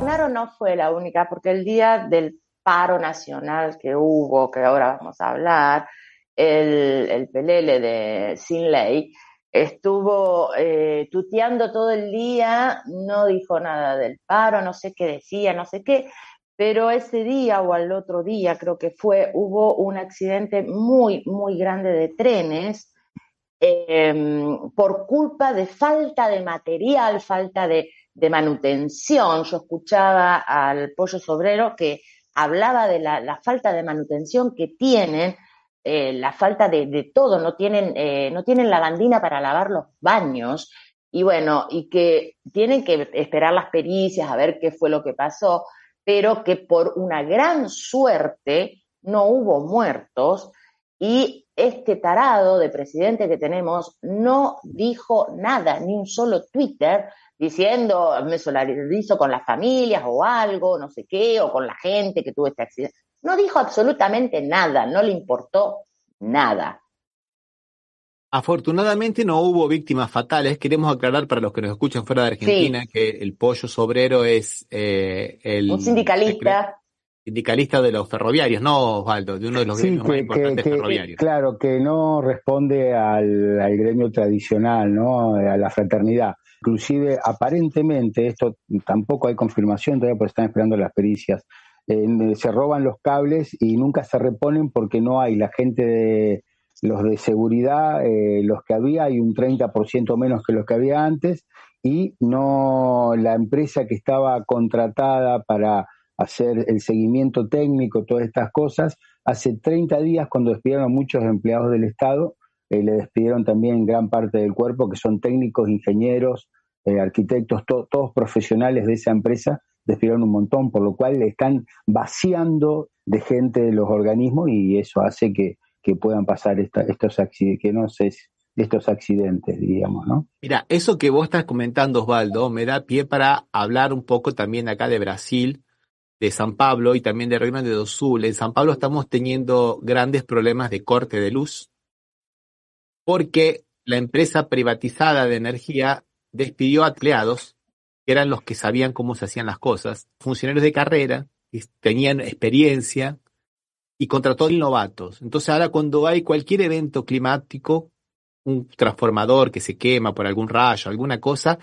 Claro, no fue la única, porque el día del paro nacional que hubo, que ahora vamos a hablar, el pelele de Sin Ley, estuvo tuteando todo el día, no dijo nada del paro, no sé qué decía, no sé qué, pero ese día o al otro día creo que hubo un accidente muy, muy grande de trenes por culpa de falta de material, falta de manutención. Yo escuchaba al Pollo Sobrero que hablaba de la falta de manutención que tienen, la falta de todo, no tienen lavandina para lavar los baños, y bueno, y que tienen que esperar las pericias a ver qué fue lo que pasó, pero que por una gran suerte no hubo muertos, y este tarado de presidente que tenemos no dijo nada, ni un solo Twitter diciendo me solidarizo con las familias o algo, no sé qué, o con la gente que tuvo este accidente. No dijo absolutamente nada, no le importó nada. Afortunadamente no hubo víctimas fatales. Queremos aclarar para los que nos escuchan fuera de Argentina que el Pollo Sobrero es Un sindicalista de los ferroviarios, ¿no, Osvaldo? De uno de los gremios más importantes ferroviarios. Claro, que no responde al gremio tradicional, ¿no? A la fraternidad. Inclusive, aparentemente, esto tampoco hay confirmación todavía porque están esperando las pericias, se roban los cables y nunca se reponen porque no hay la gente de los de seguridad, los que había, hay un 30% menos que los que había antes, y no la empresa que estaba contratada para hacer el seguimiento técnico, todas estas cosas. Hace 30 días, cuando despidieron a muchos empleados del Estado, le despidieron también gran parte del cuerpo, que son técnicos, ingenieros, arquitectos, todos profesionales de esa empresa, despidieron un montón, por lo cual le están vaciando de gente de los organismos, y eso hace que puedan pasar estos accidentes, diríamos, ¿no? Mira, eso que vos estás comentando, Osvaldo, me da pie para hablar un poco también acá de Brasil, de San Pablo y también de Rio Grande do Sul. En San Pablo estamos teniendo grandes problemas de corte de luz porque la empresa privatizada de energía despidió a empleados que eran los que sabían cómo se hacían las cosas, funcionarios de carrera, que tenían experiencia, y contrató novatos. Entonces ahora cuando hay cualquier evento climático, un transformador que se quema por algún rayo, alguna cosa,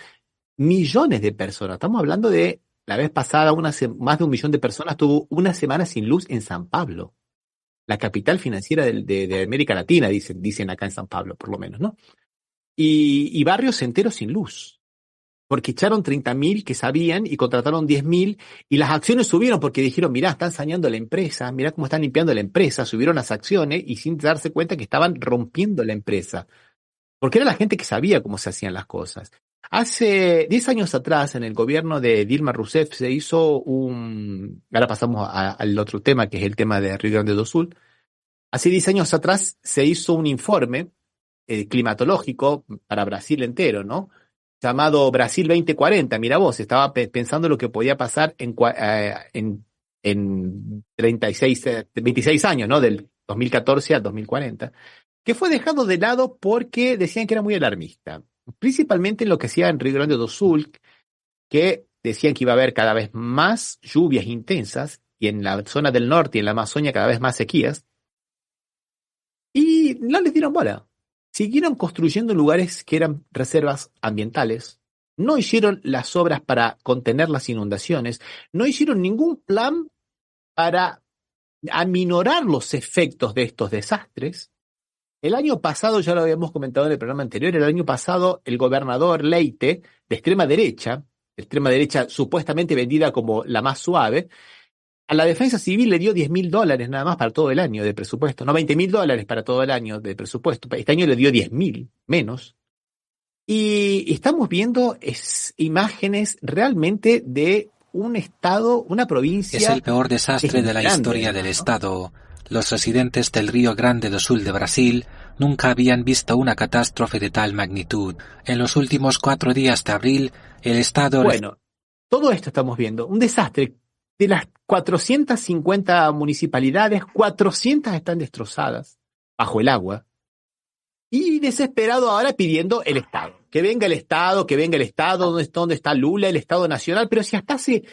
millones de personas, estamos hablando de la vez pasada, más de 1 millón de personas tuvo una semana sin luz en San Pablo, la capital financiera de América Latina, dicen acá en San Pablo, por lo menos, ¿no? Y barrios enteros sin luz, porque echaron 30.000 que sabían y contrataron 10.000, y las acciones subieron porque dijeron, mirá, están saneando la empresa, mirá cómo están limpiando la empresa, subieron las acciones y sin darse cuenta que estaban rompiendo la empresa, porque era la gente que sabía cómo se hacían las cosas. Hace 10 años atrás, en el gobierno de Dilma Rousseff, se hizo ahora pasamos al otro tema, que es el tema de Rio Grande do Sul. Hace 10 años atrás se hizo un informe climatológico para Brasil entero, ¿no? Llamado Brasil 2040. Mira vos, estaba pensando lo que podía pasar en 26 años, ¿no? Del 2014 al 2040. Que fue dejado de lado porque decían que era muy alarmista. Principalmente en lo que hacía en Rio Grande do Sul, que decían que iba a haber cada vez más lluvias intensas, y en la zona del norte y en la Amazonia cada vez más sequías. Y no les dieron bola. Siguieron construyendo lugares que eran reservas ambientales. No hicieron las obras para contener las inundaciones. No hicieron ningún plan para aminorar los efectos de estos desastres. El año pasado, ya lo habíamos comentado en el programa anterior, el año pasado el gobernador Leite, de extrema derecha supuestamente vendida como la más suave, a la defensa civil le dio $10.000 nada más para todo el año de presupuesto, no $20.000 para todo el año de presupuesto. Este año le dio 10.000 menos. Y estamos viendo imágenes realmente de un estado, una provincia. Es el peor desastre de la historia del estado. Los residentes del Río Grande do Sul de Brasil nunca habían visto una catástrofe de tal magnitud. En los últimos 4 días de abril, el estado... Bueno, todo esto estamos viendo. Un desastre. De las 450 municipalidades, 400 están destrozadas bajo el agua. Y desesperado ahora pidiendo el Estado. Que venga el Estado, ¿dónde está Lula, el Estado Nacional? Pero si hasta hace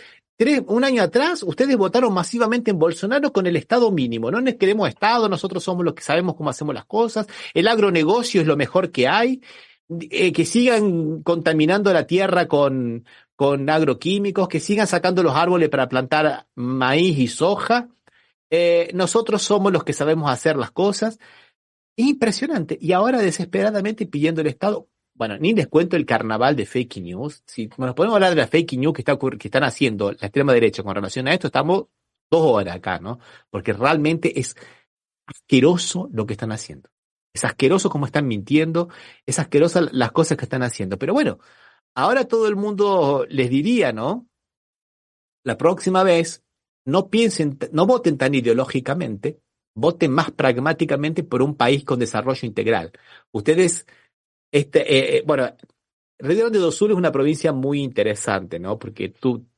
un año atrás ustedes votaron masivamente en Bolsonaro con el Estado mínimo. No nos queremos Estado, nosotros somos los que sabemos cómo hacemos las cosas. El agronegocio es lo mejor que hay. Que sigan contaminando la tierra con agroquímicos, que sigan sacando los árboles para plantar maíz y soja. Nosotros somos los que sabemos hacer las cosas. Es impresionante. Y ahora desesperadamente pidiendo el Estado. Bueno, ni les cuento el carnaval de fake news. Si nos podemos hablar de la fake news que están haciendo la extrema derecha con relación a esto, estamos 2 horas acá, ¿no? Porque realmente es asqueroso lo que están haciendo. Es asqueroso cómo están mintiendo, es asquerosa las cosas que están haciendo. Pero bueno, ahora todo el mundo les diría, ¿no? La próxima vez, no voten tan ideológicamente, voten más pragmáticamente por un país con desarrollo integral. Ustedes, bueno, Río Grande do Sul es una provincia muy interesante, ¿no? Porque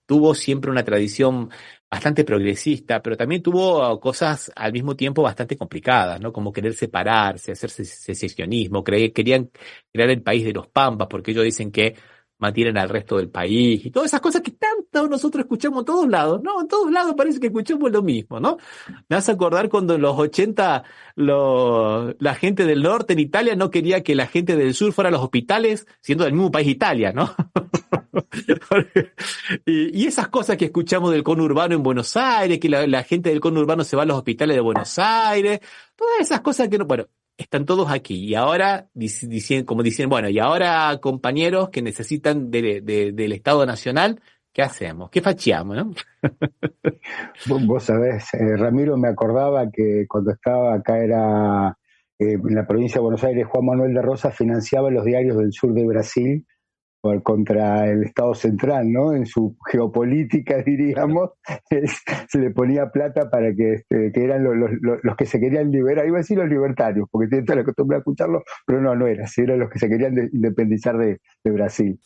tuvo siempre una tradición bastante progresista, pero también tuvo cosas al mismo tiempo bastante complicadas, ¿no? Como querer separarse, hacer secesionismo, querían crear el país de los Pampas, porque ellos dicen que mantienen al resto del país, y todas esas cosas que tanto nosotros escuchamos en todos lados, ¿no? En todos lados parece que escuchamos lo mismo, ¿no? Me hace acordar cuando en los 80 la gente del norte en Italia no quería que la gente del sur fuera a los hospitales, siendo del mismo país Italia, ¿no? Y esas cosas que escuchamos del conurbano en Buenos Aires, que la gente del conurbano se va a los hospitales de Buenos Aires, todas esas cosas que no, bueno, están todos aquí. Y ahora, como dicen, bueno, y ahora compañeros que necesitan del Estado Nacional, ¿qué hacemos? ¿Qué facheamos, no? Vos sabés, Ramiro, me acordaba que cuando estaba acá en la provincia de Buenos Aires, Juan Manuel de Rosas financiaba los diarios del sur de Brasil contra el Estado central, ¿no? En su geopolítica, diríamos, se le ponía plata para que eran los que se querían liberar, iba a decir los libertarios, porque tienen toda la costumbre de escucharlo, pero no era, sí, eran los que se querían independizar de Brasil.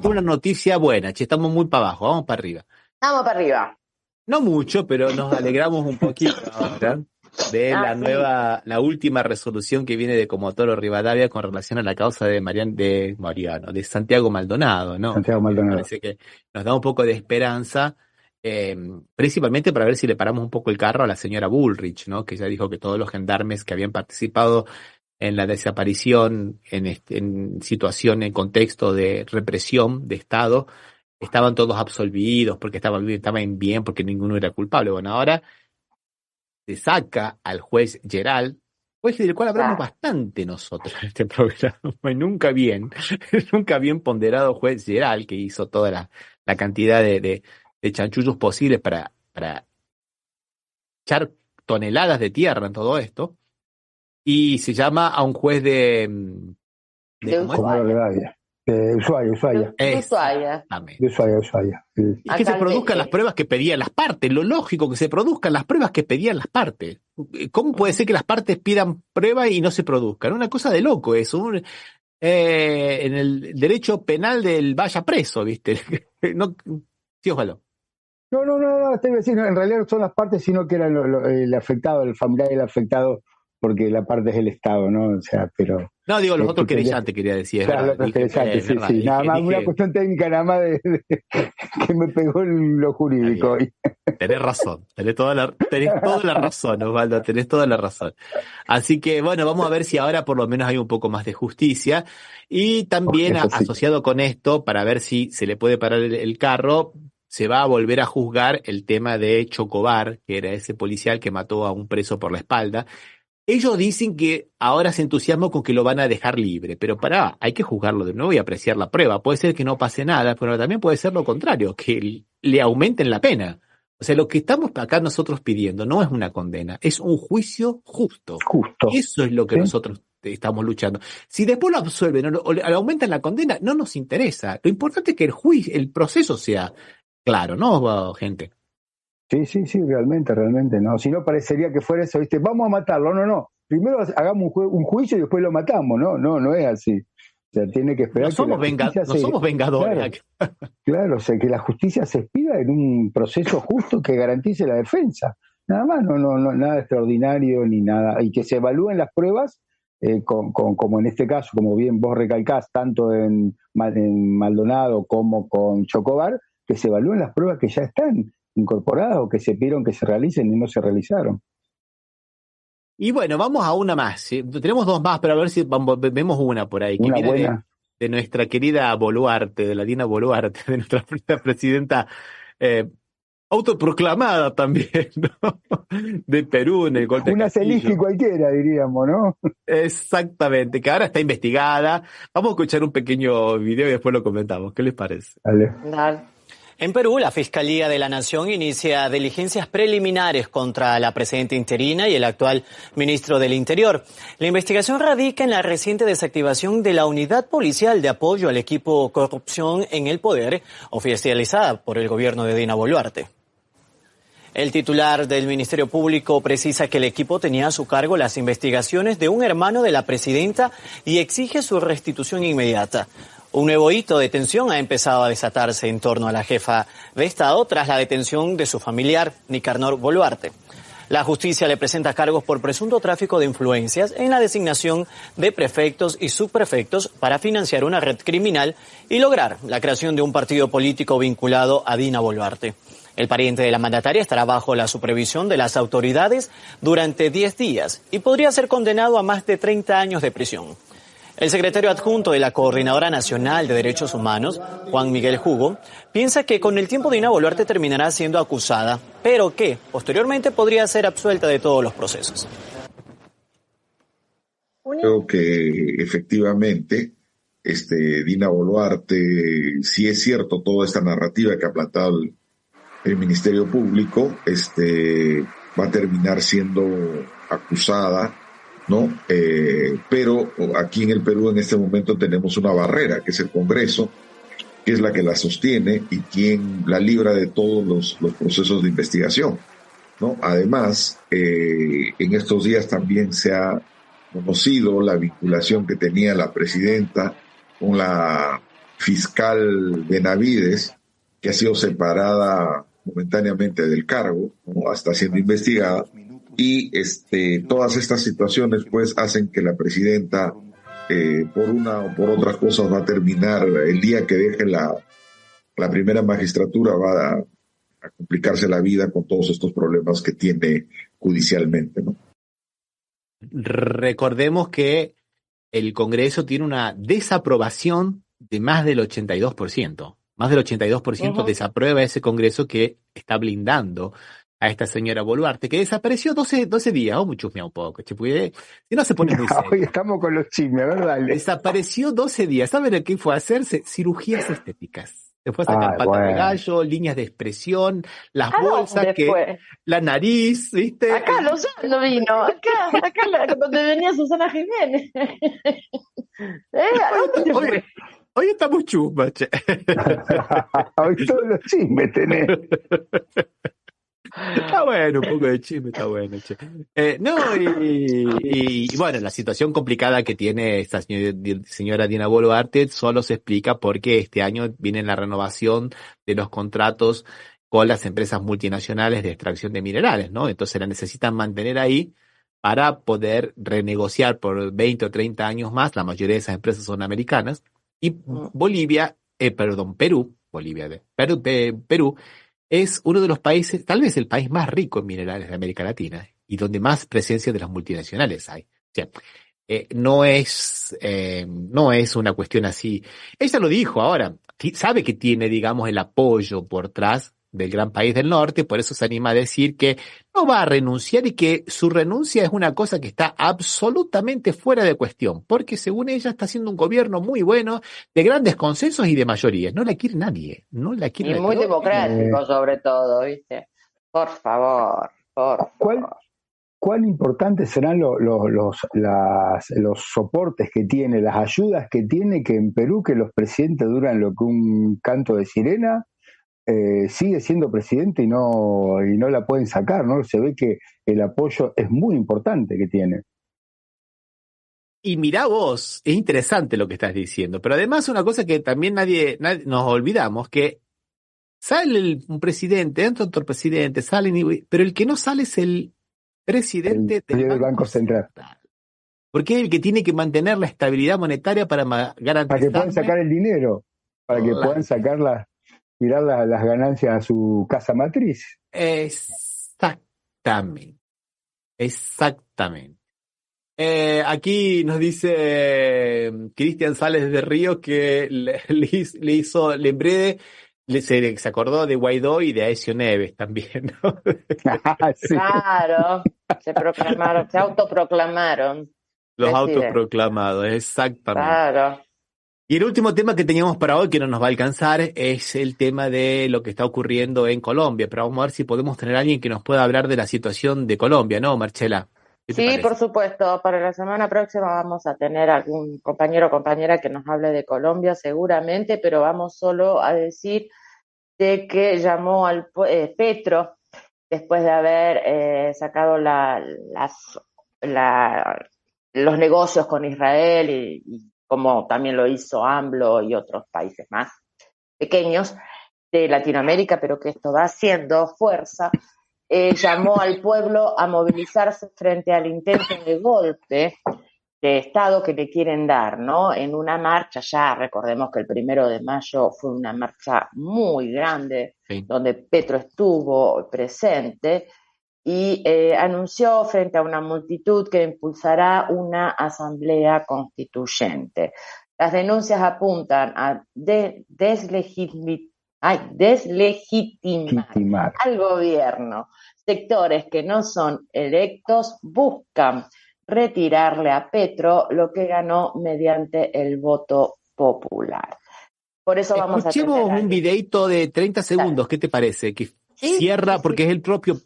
Una noticia buena, estamos muy para abajo, vamos para arriba. Vamos para arriba. No mucho, pero nos alegramos un poquito ahora de la última resolución que viene de Comodoro Rivadavia con relación a la causa de de Santiago Maldonado, ¿no? Santiago Maldonado. Parece que nos da un poco de esperanza, principalmente para ver si le paramos un poco el carro a la señora Bullrich, ¿no? Que ya dijo que todos los gendarmes que habían participado en la desaparición, en situación, en contexto de represión de Estado, estaban todos absolvidos porque estaban bien, porque ninguno era culpable. Bueno, ahora se saca al juez Geral, juez del cual hablamos bastante nosotros en este programa, nunca bien ponderado juez Geral, que hizo toda la cantidad de chanchullos posibles para echar toneladas de tierra en todo esto, y se llama a un juez de Ushuaia. De Ushuaia. Sí. Y que se produzcan las pruebas que pedían las partes, lo lógico que se produzcan las pruebas que pedían las partes. ¿Cómo puede ser que las partes pidan pruebas y no se produzcan? Una cosa de loco eso. En el derecho penal del vaya preso, ¿viste? No, sí, ojalá. No, te iba a decir, en realidad no son las partes, sino que eran el afectado, el familiar del afectado porque la parte es el Estado, ¿no? O sea, pero... No, digo, los otros querellantes quería decir. Claro, los otros querellantes, sí, sí. Nada más, una cuestión técnica nada más que me pegó en lo jurídico hoy. Tenés razón, tenés toda la razón, Osvaldo, tenés toda la razón. Así que, bueno, vamos a ver si ahora por lo menos hay un poco más de justicia. Y también asociado con esto, para ver si se le puede parar el carro, se va a volver a juzgar el tema de Chocobar, que era ese policial que mató a un preso por la espalda. Ellos dicen que ahora se entusiasman con que lo van a dejar libre, pero hay que juzgarlo de nuevo y apreciar la prueba. Puede ser que no pase nada, pero también puede ser lo contrario, que le aumenten la pena. O sea, lo que estamos acá nosotros pidiendo no es una condena, es un juicio justo. Eso es lo que nosotros estamos luchando. Si después lo absuelven o le aumentan la condena, no nos interesa. Lo importante es que el proceso sea claro, ¿no, gente? Sí, realmente, ¿no? Si no, parecería que fuera eso, ¿viste? Vamos a matarlo, no. Primero hagamos un juicio y después lo matamos, no es así. O sea, tiene que esperar no somos vengadores. Claro, o sea, que la justicia se expida en un proceso justo que garantice la defensa. Nada más, no nada extraordinario ni nada. Y que se evalúen las pruebas, como en este caso, como bien vos recalcás, tanto en Maldonado como con Chocobar, que se evalúen las pruebas que ya están incorporadas o que se pidieron que se realicen y no se realizaron. Y bueno, vamos a una más. ¿Sí? Tenemos dos más, pero a ver si vemos una por ahí. Que una viene buena. De nuestra querida Boluarte, de la Dina Boluarte, de nuestra presidenta autoproclamada también, ¿no? De Perú en el golpe una Zelensky cualquiera, diríamos, ¿no? Exactamente, que ahora está investigada. Vamos a escuchar un pequeño video y después lo comentamos. ¿Qué les parece? Dale. En Perú, la Fiscalía de la Nación inicia diligencias preliminares contra la presidenta interina y el actual ministro del Interior. La investigación radica en la reciente desactivación de la unidad policial de apoyo al equipo corrupción en el poder, oficializada por el gobierno de Dina Boluarte. El titular del Ministerio Público precisa que el equipo tenía a su cargo las investigaciones de un hermano de la presidenta y exige su restitución inmediata. Un nuevo hito de tensión ha empezado a desatarse en torno a la jefa de Estado tras la detención de su familiar, Nicanor Boluarte. La justicia le presenta cargos por presunto tráfico de influencias en la designación de prefectos y subprefectos para financiar una red criminal y lograr la creación de un partido político vinculado a Dina Boluarte. El pariente de la mandataria estará bajo la supervisión de las autoridades durante 10 días y podría ser condenado a más de 30 años de prisión. El secretario adjunto de la Coordinadora Nacional de Derechos Humanos, Juan Miguel Hugo, piensa que con el tiempo Dina Boluarte terminará siendo acusada, pero que posteriormente podría ser absuelta de todos los procesos. Creo que efectivamente Dina Boluarte, si es cierto toda esta narrativa que ha plantado el Ministerio Público, va a terminar siendo acusada, ¿no? Pero aquí en el Perú en este momento tenemos una barrera, que es el Congreso, que es la que la sostiene y quien la libra de todos los procesos de investigación, ¿no? Además, en estos días también se ha conocido la vinculación que tenía la presidenta con la fiscal Benavides, que ha sido separada momentáneamente del cargo, ¿no? Está siendo investigada. Y todas estas situaciones pues hacen que la presidenta por una o por otras cosas va a terminar el día que deje la primera magistratura, va a complicarse la vida con todos estos problemas que tiene judicialmente, ¿no? Recordemos que el Congreso tiene una desaprobación de más del 82%. Más del 82% desaprueba ese Congreso que está blindando a esta señora Boluarte, que desapareció 12 días. Vamos a chusmear un poco, porque si no se pone muy serio. Hoy estamos con los chismes, ¿verdad? Desapareció 12 días. ¿Saben qué fue a hacerse? Cirugías estéticas. Se fue a sacar pata de gallo, líneas de expresión, las bolsas, la nariz, ¿viste? Acá lo vino, acá donde venía Susana Jiménez. Hoy estamos chusmas, che. Hoy todos los chismes tenés. Está bueno, un poco de chisme, está bueno, che. Y bueno, la situación complicada que tiene esta señora Dina Boluarte solo se explica porque este año viene la renovación de los contratos con las empresas multinacionales de extracción de minerales, ¿no? Entonces la necesitan mantener ahí para poder renegociar por 20 o 30 años más. La mayoría de esas empresas son americanas. Y Perú es uno de los países, tal vez el país más rico en minerales de América Latina y donde más presencia de las multinacionales hay. O sea, no es una cuestión así. Ella lo dijo ahora, sabe que tiene, digamos, el apoyo por atrás del gran país del norte, por eso se anima a decir que no va a renunciar y que su renuncia es una cosa que está absolutamente fuera de cuestión, porque según ella está haciendo un gobierno muy bueno, de grandes consensos y de mayorías. No la quiere nadie, no la quiere nadie. Y muy democrático sobre todo, ¿viste? Por favor. ¿Cuán importantes serán los soportes que tiene, las ayudas que tiene, que en Perú que los presidentes duran lo que un canto de sirena? Sigue siendo presidente y no la pueden sacar, ¿no? Se ve que el apoyo es muy importante que tiene. Y mirá vos, es interesante lo que estás diciendo, pero además una cosa que también nadie nos olvidamos, que sale un presidente, entra otro presidente, pero el que no sale es el presidente del Banco Central. Porque es el que tiene que mantener la estabilidad monetaria para garantizar. Para que puedan sacar el dinero, para que puedan sacar tirar las ganancias a su casa matriz. Exactamente. Aquí nos dice Cristian Sales de Río que se acordó de Guaidó y de Aécio Neves también, ¿no? Sí. Claro, se autoproclamaron. Los autoproclamados, exactamente. Claro. Y el último tema que teníamos para hoy, que no nos va a alcanzar, es el tema de lo que está ocurriendo en Colombia. Pero vamos a ver si podemos tener a alguien que nos pueda hablar de la situación de Colombia, ¿no, Marcela? Sí, por supuesto. Para la semana próxima vamos a tener algún compañero o compañera que nos hable de Colombia seguramente, pero vamos solo a decir de que llamó al Petro después de haber sacado los negocios con Israel y como también lo hizo AMLO y otros países más pequeños de Latinoamérica, pero que esto va haciendo fuerza, llamó al pueblo a movilizarse frente al intento de golpe de Estado que le quieren dar, ¿no? En una marcha, ya recordemos que el 1 de mayo fue una marcha muy grande, sí, donde Petro estuvo presente, y anunció frente a una multitud que impulsará una asamblea constituyente. Las denuncias apuntan a deslegitimar al gobierno. Sectores que no son electos buscan retirarle a Petro lo que ganó mediante el voto popular. Por eso vamos a tener un videito de 30 segundos, ¿qué te parece? Que cierra, porque es el propio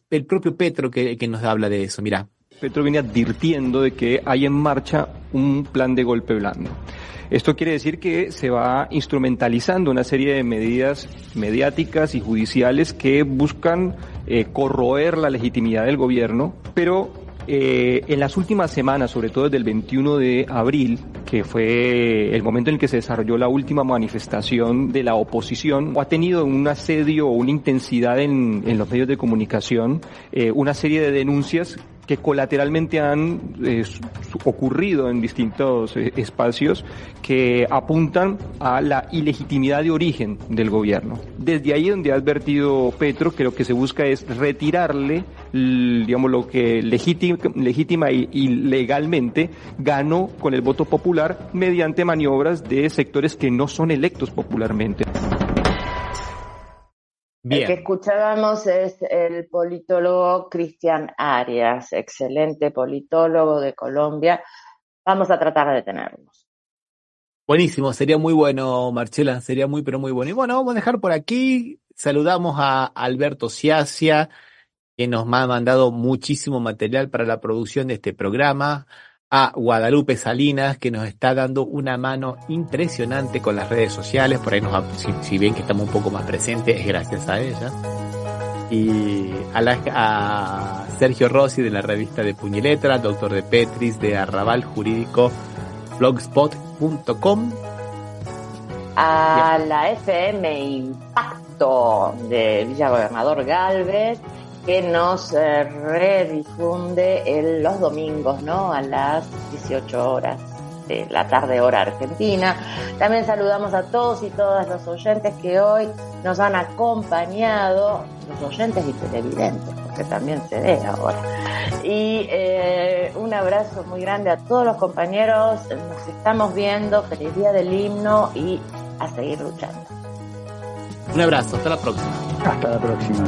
Petro que nos habla de eso, mirá. Petro viene advirtiendo de que hay en marcha un plan de golpe blando. Esto quiere decir que se va instrumentalizando una serie de medidas mediáticas y judiciales que buscan corroer la legitimidad del gobierno, pero en las últimas semanas, sobre todo desde el 21 de abril, que fue el momento en el que se desarrolló la última manifestación de la oposición, ha tenido un asedio o una intensidad en los medios de comunicación, una serie de denuncias que colateralmente han ocurrido en distintos espacios que apuntan a la ilegitimidad de origen del gobierno. Desde ahí donde ha advertido Petro que lo que se busca es retirarle, digamos, lo que legítima y legalmente ganó con el voto popular mediante maniobras de sectores que no son electos popularmente. Bien. El que escuchábamos es el politólogo Cristian Arias, excelente politólogo de Colombia. Vamos a tratar de tenernos. Buenísimo, sería muy bueno, Marcela, sería muy, pero muy bueno. Y bueno, vamos a dejar por aquí. Saludamos a Alberto Ciacia, que nos ha mandado muchísimo material para la producción de este programa. A Guadalupe Salinas, que nos está dando una mano impresionante con las redes sociales. Por ahí si ven que estamos un poco más presentes, es gracias a ella. Y a Sergio Rossi de la revista de Puño y Letra, Doctor de Petris de Arrabal Jurídico, blogspot.com. A la FM Impacto de Villa Gobernador Galvez que nos redifunde los domingos, ¿no? A las 18 horas de la tarde, hora argentina. También saludamos a todos y todas los oyentes que hoy nos han acompañado, los oyentes y televidentes, porque también se ve ahora. Y un abrazo muy grande a todos los compañeros. Nos estamos viendo. Feliz día del himno y a seguir luchando. Un abrazo, hasta la próxima. Hasta la próxima.